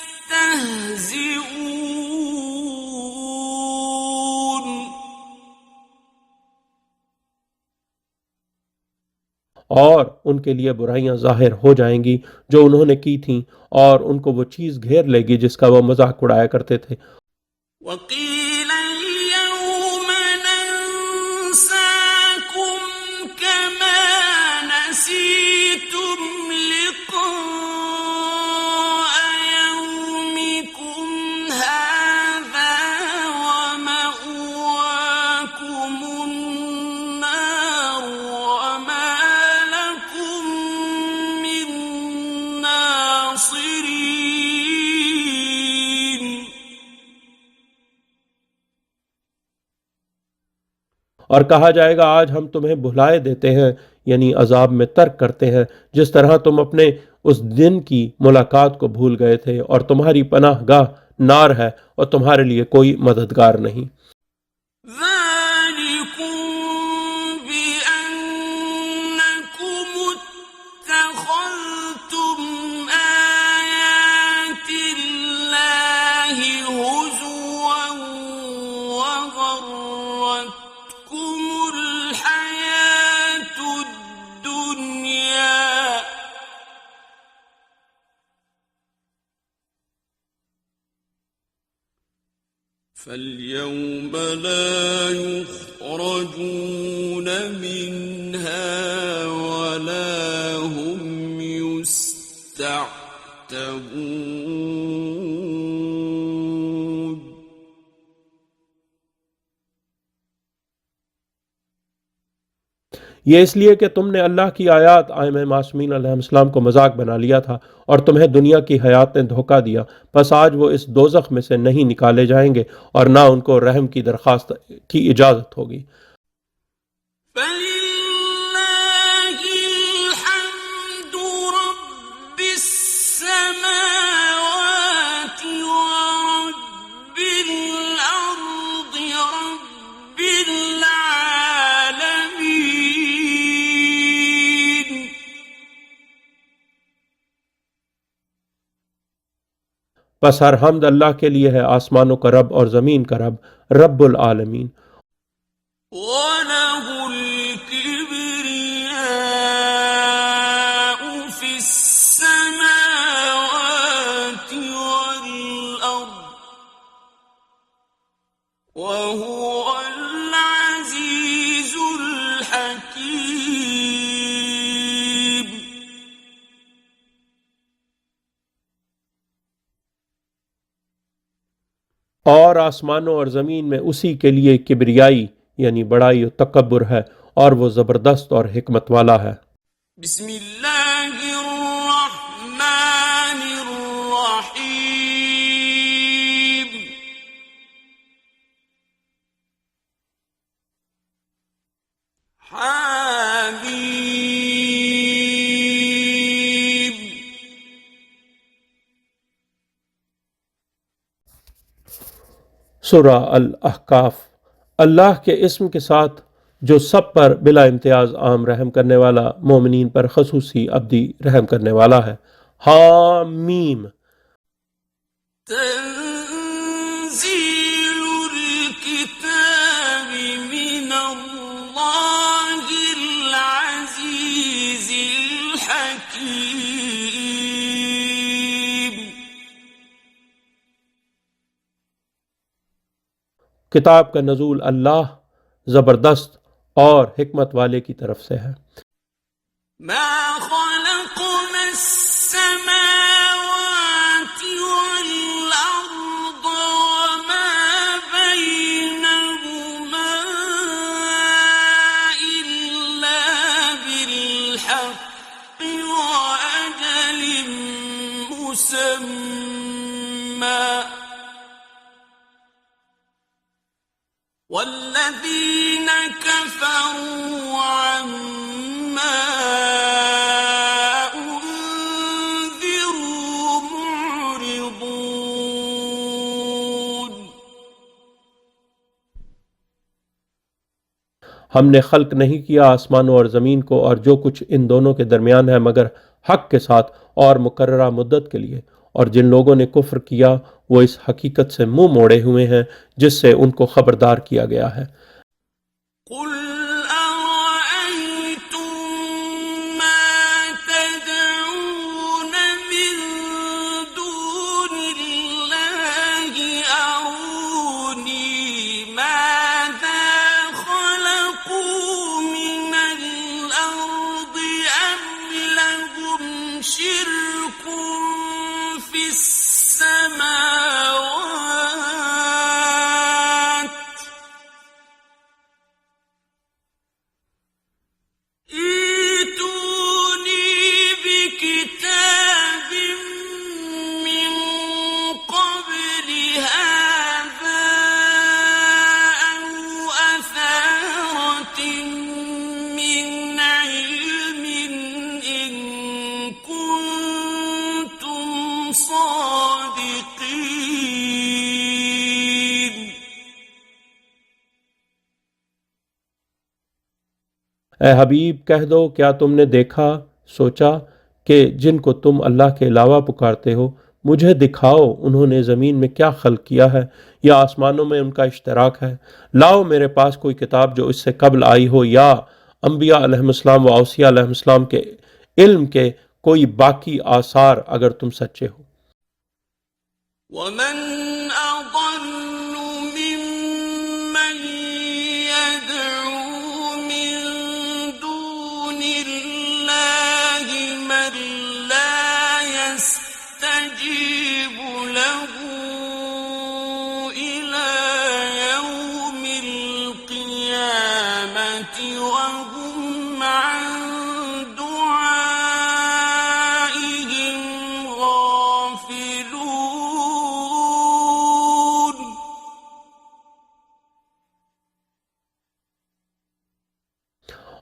اور ان کے لیے برائیاں ظاہر ہو جائیں گی جو انہوں نے کی تھیں، اور ان کو وہ چیز گھیر لے گی جس کا وہ مذاق اڑایا کرتے تھے۔ وقيل اليوم ننساكم كما نسيتم لقاء يومكم هذا ومأواكم النار وما لكم من ناصرين۔ اور کہا جائے گا آج ہم تمہیں بھلائے دیتے ہیں، یعنی عذاب میں ترک کرتے ہیں، جس طرح تم اپنے اس دن کی ملاقات کو بھول گئے تھے، اور تمہاری پناہ گاہ نار ہے اور تمہارے لیے کوئی مددگار نہیں۔ ذلكم بأنكم اتخذتم آيات الله هزوا وغرتكم الحياة الدنيا فاليوم لا يخرجون منها ولا هم يستعتبون۔ یہ اس لیے کہ تم نے اللہ کی آیات ائمہ معصومین علیہ السلام کو مذاق بنا لیا تھا، اور تمہیں دنیا کی حیات نے دھوکہ دیا، پس آج وہ اس دوزخ میں سے نہیں نکالے جائیں گے، اور نہ ان کو رحم کی درخواست کی اجازت ہوگی۔ فللہ الحمد رب السماوات ورب الأرض رب العالمین۔ بس ہر حمد اللہ کے لیے ہے، آسمانوں کا رب اور زمین کا رب، رب العالمین۔ وَلَهُ الْكِبْرِيَاءُ فِي السَّمَاوَاتِ وَالْأَرْضِ وَهُوَ الْعَزِيزُ الْحَكِيمُ۔ اور آسمانوں اور زمین میں اسی کے لیے کبریائی یعنی بڑائی و تکبر ہے، اور وہ زبردست اور حکمت والا ہے۔ بسم اللہ الرحمن الرحیم۔ حامیم۔ سورہ الاحقاف۔ اللہ کے اسم کے ساتھ جو سب پر بلا امتیاز عام رحم کرنے والا، مومنین پر خصوصی ابدی رحم کرنے والا ہے۔ حامیم۔ تنزیل الکتاب من اللہ العزیز الحکیم۔ کتاب کا نزول اللہ زبردست اور حکمت والے کی طرف سے ہے۔ ما خلقنا السماوات والأرض وما بينهما إلا بالحق وأجل مسمى والذين كفروا عما أنذروا معرضون۔ ہم نے خلق نہیں کیا آسمانوں اور زمین کو اور جو کچھ ان دونوں کے درمیان ہے مگر حق کے ساتھ اور مقررہ مدت کے لیے، اور جن لوگوں نے کفر کیا وہ اس حقیقت سے منہ موڑے ہوئے ہیں جس سے ان کو خبردار کیا گیا ہے۔ قل أرأيتم اے حبیب کہہ دو کیا تم نے دیکھا سوچا کہ جن کو تم اللہ کے علاوہ پکارتے ہو مجھے دکھاؤ انہوں نے زمین میں کیا خلق کیا ہے یا آسمانوں میں ان کا اشتراک ہے، لاؤ میرے پاس کوئی کتاب جو اس سے قبل آئی ہو یا انبیاء علیہ السلام و اوصیاء علیہ السلام کے علم کے کوئی باقی آثار اگر تم سچے ہو۔ ومن أضل ممن يدعو من دون الله من لا يستجيب له إلى يوم القيامة وهم عن دعائهم غافلون۔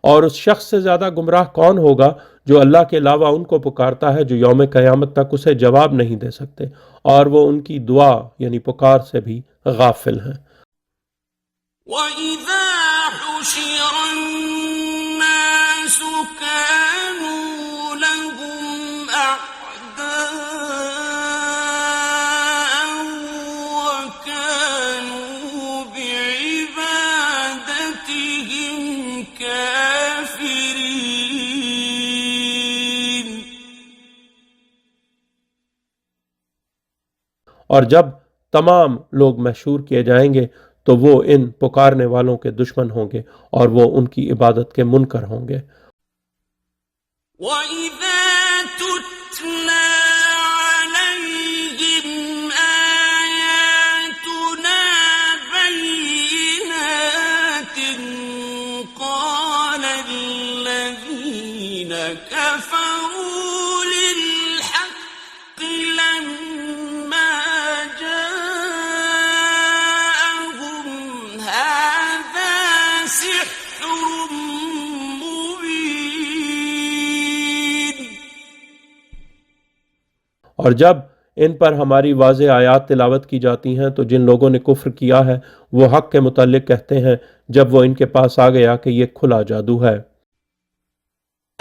اور اس شخص سے زیادہ گمراہ کون ہوگا جو اللہ کے علاوہ ان کو پکارتا ہے جو یوم قیامت تک اسے جواب نہیں دے سکتے اور وہ ان کی دعا یعنی پکار سے بھی غافل ہیں۔ وَإِذَا حُشِرَ النَّاسُ كَانُوا لَهُمْ أَعْدَاءً وَكَانُوا بِعِبَادَتِهِمْ كَافِرِينَ۔ اور جب تمام لوگ محشور کیے جائیں گے تو وہ ان پکارنے والوں کے دشمن ہوں گے اور وہ ان کی عبادت کے منکر ہوں گے۔ وَإِذَا تُتْلَى عَلَيْهِمْ آيَاتُنَا بَيِّنَاتٍ قَالَ الَّذِينَ كَفَرُوا لِلْحَقِّ لَمَّا جَاءَهُمْ هَذَا سِحْرٌ مُبِينٌ۔ اور جب ان پر ہماری واضح آیات تلاوت کی جاتی ہیں تو جن لوگوں نے کفر کیا ہے وہ حق کے متعلق کہتے ہیں جب وہ ان کے پاس آ گیا کہ یہ کھلا جادو ہے۔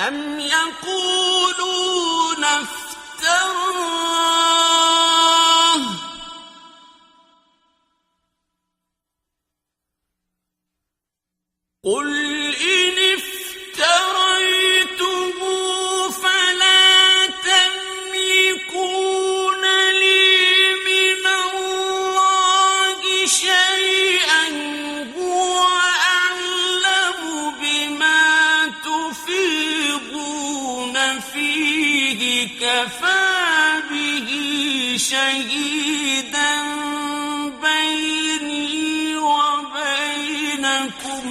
أَمْ يَقُولُونَ افْتَرَاهُ قُلْ إِنِ افْتَرَيْتُهُ فَلَا تَمْلِكُونَ لِي مِنَ اللَّهِ شَيْئًا هُوَ أَعْلَمُ بِمَا تُفِيضُونَ فِيهِ كَفَى بِهِ شَهِيدًا بَيْنِي وَبَيْنَكُمْ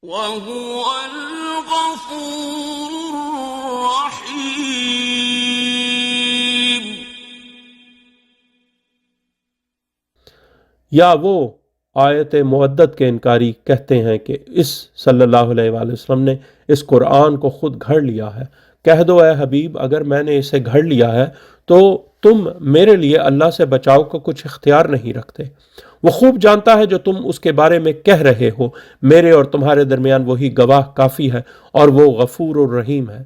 وَهُوَ الْغَفُورُ الرَّحِيمُ۔ یا وہ آیت مودت کے انکاری کہتے ہیں کہ اس صلی اللہ علیہ وآلہ وسلم نے اس قرآن کو خود گھڑ لیا ہے۔ کہہ دو اے حبیب اگر میں نے اسے گھڑ لیا ہے تو تم میرے لیے اللہ سے بچاؤ کو کچھ اختیار نہیں رکھتے۔ وہ خوب جانتا ہے جو تم اس کے بارے میں کہہ رہے ہو، میرے اور تمہارے درمیان وہی گواہ کافی ہے اور وہ غفور الرحیم ہے۔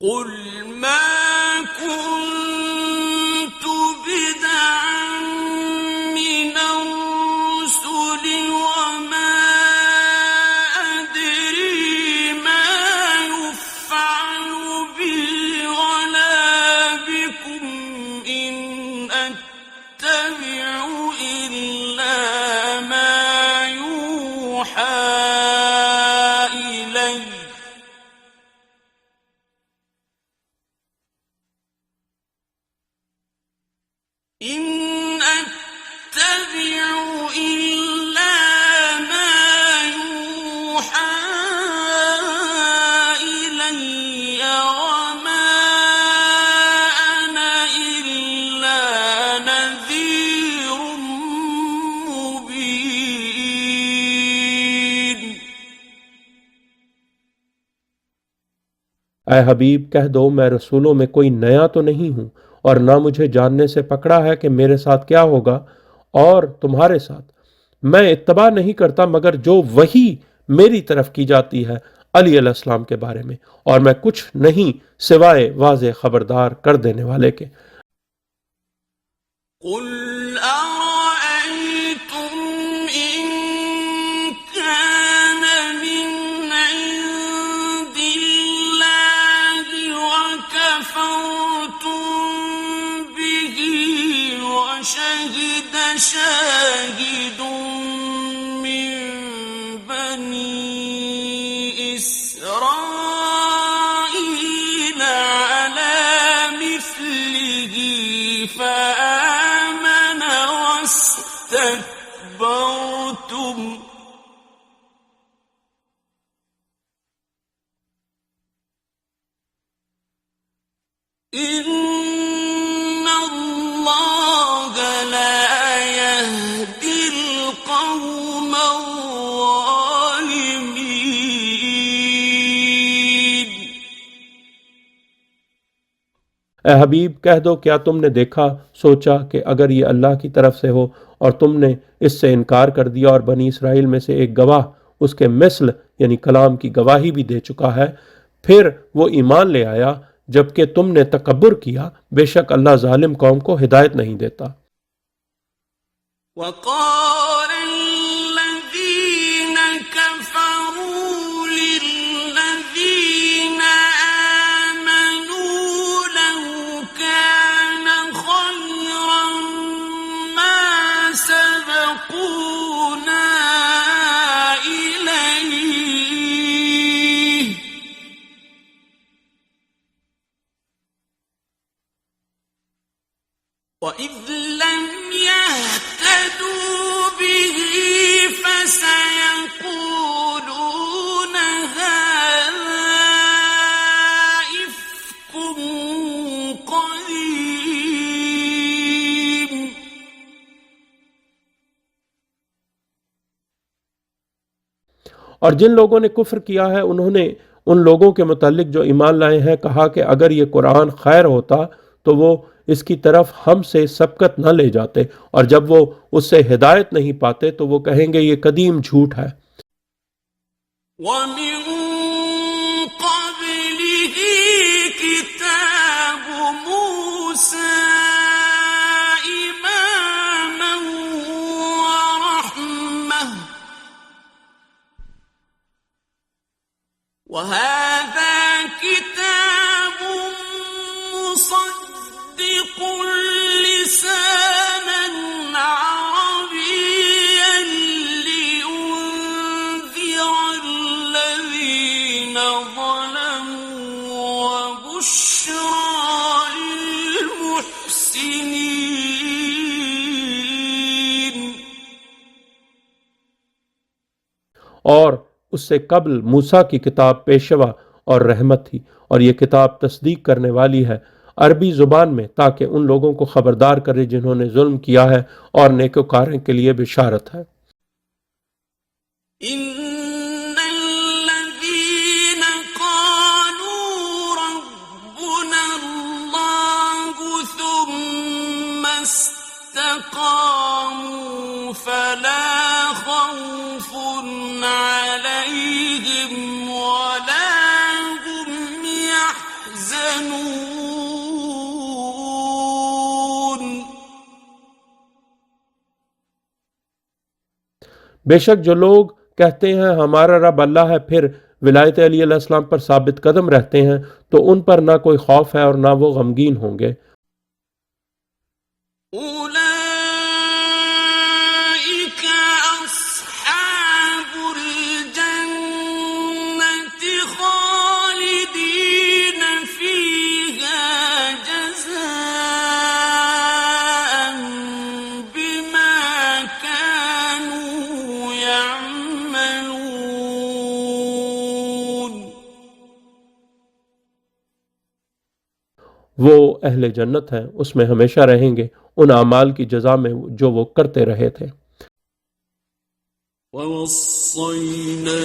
قُلْ مَا كُنتُ بِدْعًا مِّنَ الرُّسُلِ وَمَا أَدْرِي مَا يُفْعَلُ بِي وَلَا بِكُمْ إِنْ أَتَّبِعُ إِلَّا مَا يُوحَىٰ إِلَيَّ إِنْ أَتَّبِعُ إِلَّا مَا يُوحَىٰ إِلَيَّ وَمَا أَنَا إِلَّا نَذِيرٌ مُّبِينٌ۔ اے حبیب کہہ دو میں رسولوں میں کوئی نیا تو نہیں ہوں اور نہ مجھے جاننے سے پکڑا ہے کہ میرے ساتھ کیا ہوگا اور تمہارے ساتھ۔ میں اتباع نہیں کرتا مگر جو وحی میری طرف کی جاتی ہے علی علیہ السلام کے بارے میں، اور میں کچھ نہیں سوائے واضح خبردار کر دینے والے کے۔ قل أرأيتم إن كان من عند الله وكفرتم به وشهد شاهد من بني إسرائيل على مثله فآمن واستكبرتم إن الله لا يهدي القوم الظالمين۔ اے حبیب کہہ دو، کیا تم نے دیکھا سوچا کہ اگر یہ اللہ کی طرف سے ہو اور تم نے اس سے انکار کر دیا اور بنی اسرائیل میں سے ایک گواہ اس کے مثل یعنی کلام کی گواہی بھی دے چکا ہے، پھر وہ ایمان لے آیا جبکہ تم نے تکبر کیا، بے شک اللہ ظالم قوم کو ہدایت نہیں دیتا۔ وقال الذين كفروا للذين آمنوا لو كان خيرا ما سبقونا إليه وإذ لم يهتدوا به فسيقولون هذا إفك قديم۔ اور جن لوگوں نے کفر کیا ہے انہوں نے ان لوگوں کے متعلق جو ایمان لائے ہیں کہا کہ اگر یہ قرآن خیر ہوتا تو وہ اس کی طرف ہم سے سبقت نہ لے جاتے، اور جب وہ اس سے ہدایت نہیں پاتے تو وہ کہیں گے یہ قدیم جھوٹ ہے۔ ومن قبله كتاب موسى إماما ورحمة وهذا كتاب مصدق لسانا عربيا لينذر الذين ظلموا وبشرى للمحسنين۔ اور اس سے قبل موسیٰ کی کتاب پیشوا اور رحمت تھی، اور یہ کتاب تصدیق کرنے والی ہے عربی زبان میں تاکہ ان لوگوں کو خبردار کرے جنہوں نے ظلم کیا ہے، اور نیکوکاروں کے لیے بشارت ہے۔ إن الذين قالوا ربنا الله ثم استقاموا فلا خوف عليهم ولا هم يحزنون۔ بے شک جو لوگ کہتے ہیں ہمارا رب اللہ ہے، پھر ولایت علی علیہ السلام پر ثابت قدم رہتے ہیں، تو ان پر نہ کوئی خوف ہے اور نہ وہ غمگین ہوں گے۔ أولئك أصحاب الجنة خالدين فيها جزاء بما كانوا يعملون۔ وہ اہل جنت ہیں، اس میں ہمیشہ رہیں گے ان اعمال کی جزا میں جو وہ کرتے رہے تھے۔ ووصينا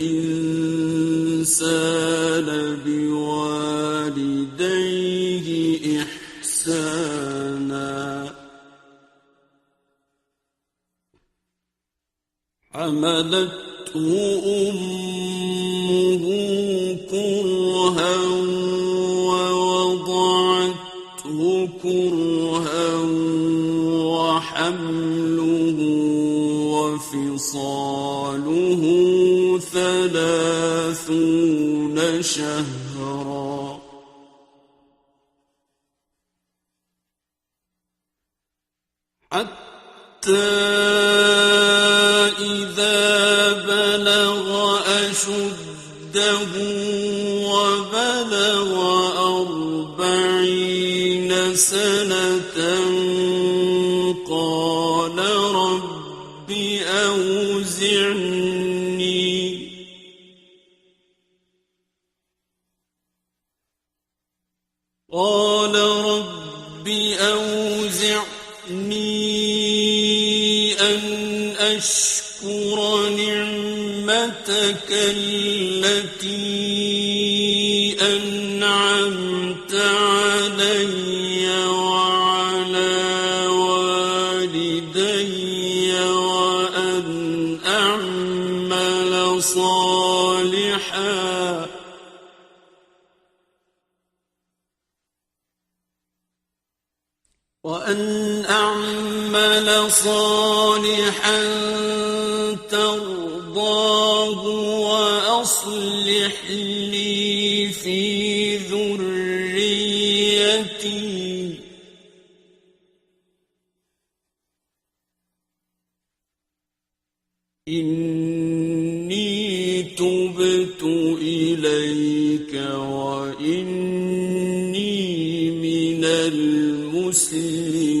الإنسان بوالديه إحسانا إنسانا حملته أمه كرها ووضعته كرها وحمله وفصاله 30 شهرا حتى إذا بلغ أشده وبلغ 40 سنة قال رب أوزعني أن أشكر نعمتك التي أنعمت علي وعلى والدي وأن أعمل صالحا ترضاه وأصلح لي في ذريتي إني تبت إليك وإني من المسلمين.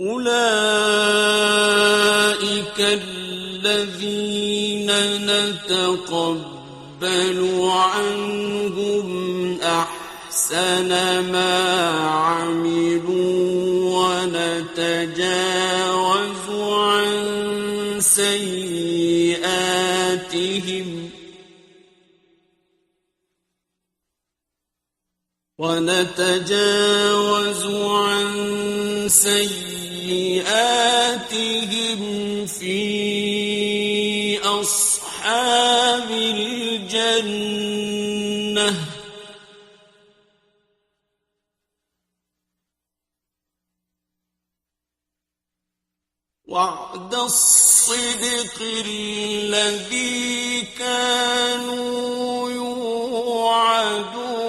أولئك الذين نتقبل عنهم أحسن ما عملوا ونتجاوز عن سيئاتهم في أصحاب الجنة وعد الصدق الذي كانوا يوعدون.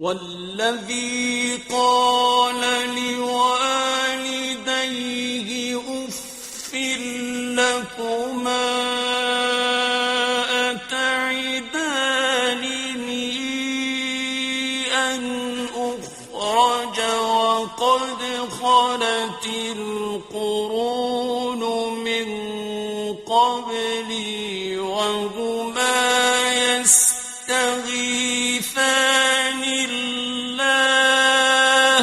والذي قال لوالديه أف لكما أتعدانني أن أخرج وقد خلت القرون من قبلي وهما يستغيثان الله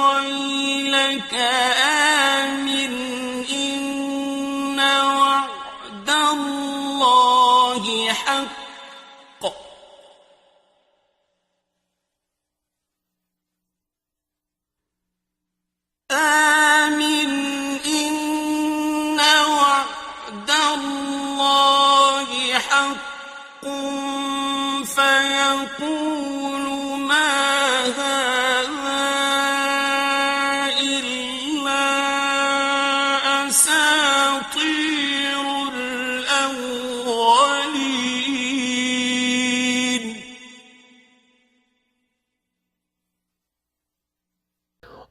ويلك آمن إن وعد الله حق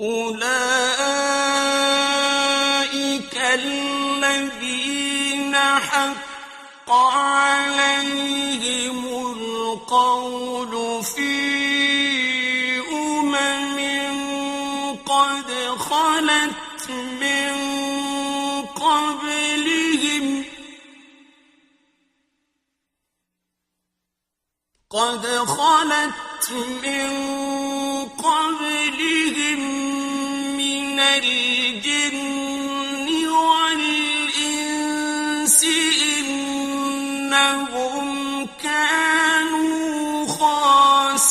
أولئك الذين حق عليهم القول في أمم قد خلت من قبلهم من الجن والإنس إنهم كانوا خاسرين।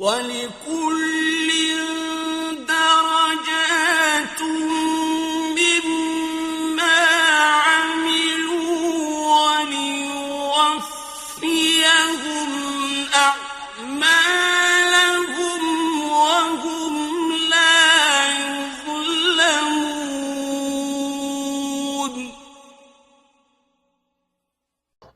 وَلِكُلٍّ دَرَجَاتٌ مِّمَّا عَمِلُوا وَلِيُوَفِّيَهُمْ أَعْمَالَهُمْ وَهُمْ لَا يُظْلَمُونَ।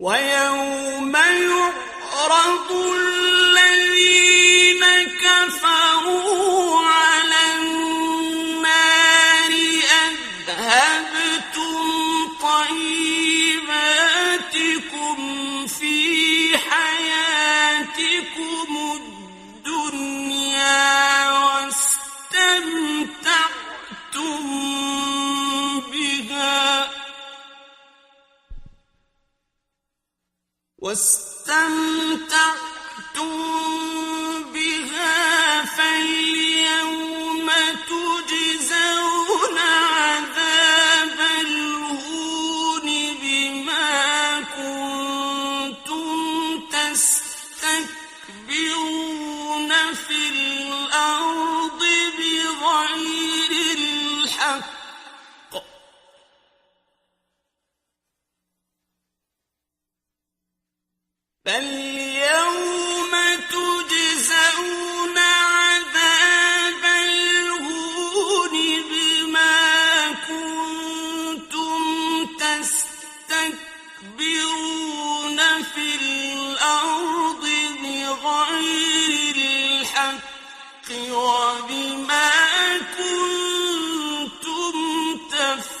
وَيَوْمَ يُعْرَضُ الَّذِينَ كَفَرُوا عَلَى النَّارِ أَذْهَبْتُمْ طَيِّبَاتِكُمْ فِي حَيَاتِكُمُ الدُّنْيَا واستمتعتم بها فاليوم تجزون عذاب الهون بما كنتم تستكبرون في الأرض بغير الحق فاليوم تجزون عذاب الهون بما كنتم تستكبرون في الأرض بغير الحق وبما كنتم تفسقون।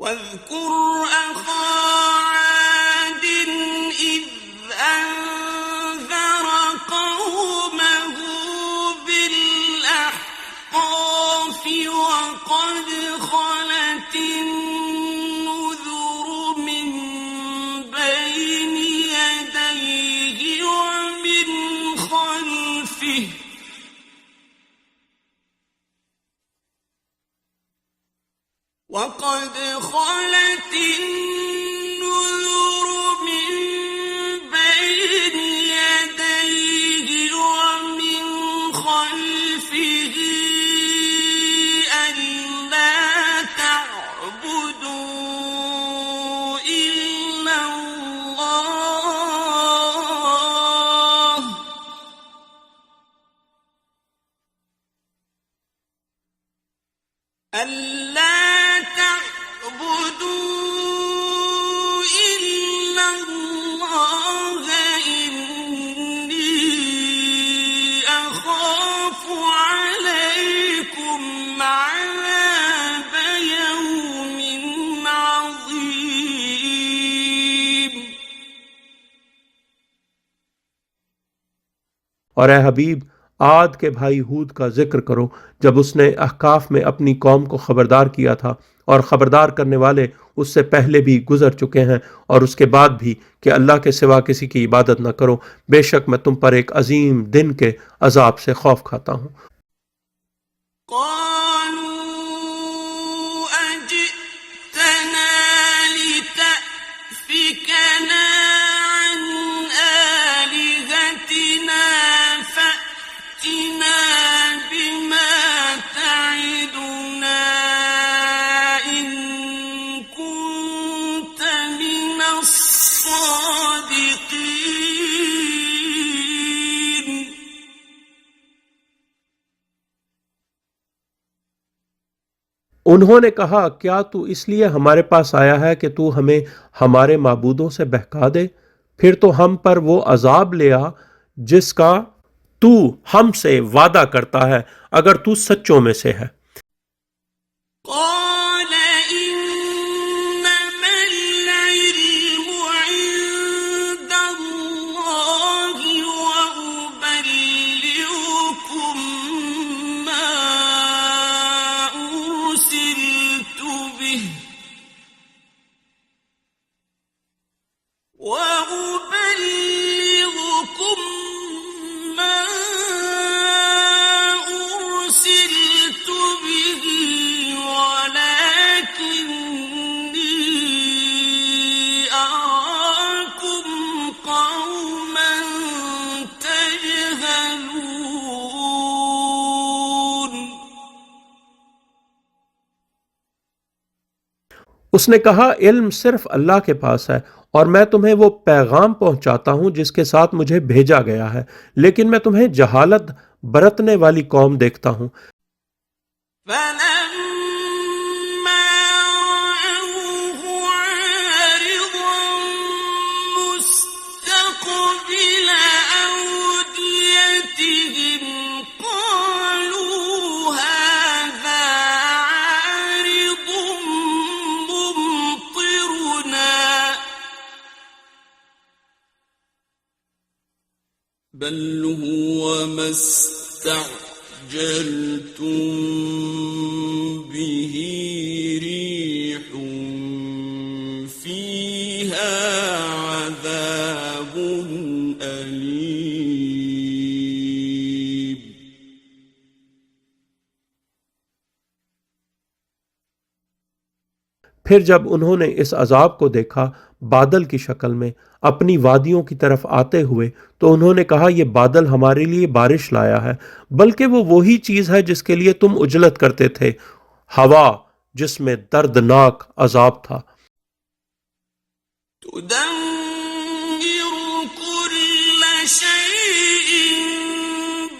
وقد خلت النذر من بين يديه ومن خلفه وقد خلت النذر من بين يديه ومن خلفه ألا تعبدوا إلا الله إني أخاف عليكم عذاب يوم عظيم. اور اے حبیب، عاد کے بھائی ہود کا ذکر کرو جب اس نے احقاف میں اپنی قوم کو خبردار کیا تھا، اور خبردار کرنے والے اس سے پہلے بھی گزر چکے ہیں، اور اس کے بعد بھی کہ اللہ کے سوا کسی کی عبادت نہ کرو، بے شک میں تم پر ایک عظیم دن کے عذاب سے خوف کھاتا ہوں. قالوا أجئتنا لتأفكنا عن آلهتنا فأتنا بما تعدنا إن كنت من الصادقين. انہوں نے کہا کیا تو اس لیے ہمارے پاس آیا ہے کہ تو ہمیں ہمارے معبودوں سے بہکا دے؟ پھر تو ہم پر وہ عذاب لے آ جس کا تو ہم سے وعدہ کرتا ہے اگر تو سچوں میں سے ہے. قال إنما العلم عند الله وأبلغكم ما أرسلت به وأبلغكم ما أرسلت به ولكني أراكم قوما تجهلون. اس نے کہا علم صرف اللہ کے پاس ہے، اور میں تمہیں وہ پیغام پہنچاتا ہوں جس کے ساتھ مجھے بھیجا گیا ہے، لیکن میں تمہیں جہالت برتنے والی قوم دیکھتا ہوں. فلما رأوه عارضا مستقبل أوديتهم قالوا هذا عارض ممطرنا بل هو ما استعجلتم به ريح فيها عذاب أليم. پھر جب انہوں نے اس عذاب کو دیکھا بادل کی شکل میں اپنی وادیوں کی طرف آتے ہوئے، تو انہوں نے کہا یہ بادل ہمارے لیے بارش لایا ہے، بلکہ وہ وہی چیز ہے جس کے لیے تم اجلت کرتے تھے، ہوا جس میں دردناک عذاب تھا. تدمر كل شيء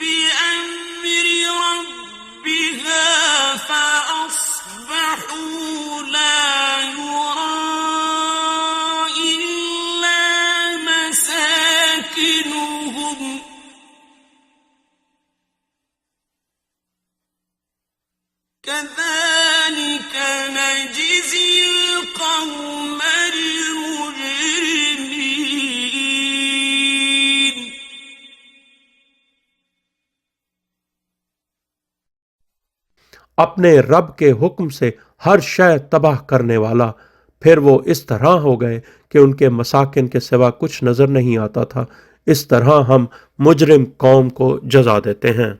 بأمر ربها فأصبحوا لا يرى إلا مساكنهم كذلك نجزي القوم المجرمين. اپنے رب کے حکم سے ہر شے تباہ کرنے والا. پھر وہ اس طرح ہو گئے کہ ان کے مساکن کے سوا کچھ نظر نہیں آتا تھا. اس طرح ہم مجرم قوم کو جزا دیتے ہیں.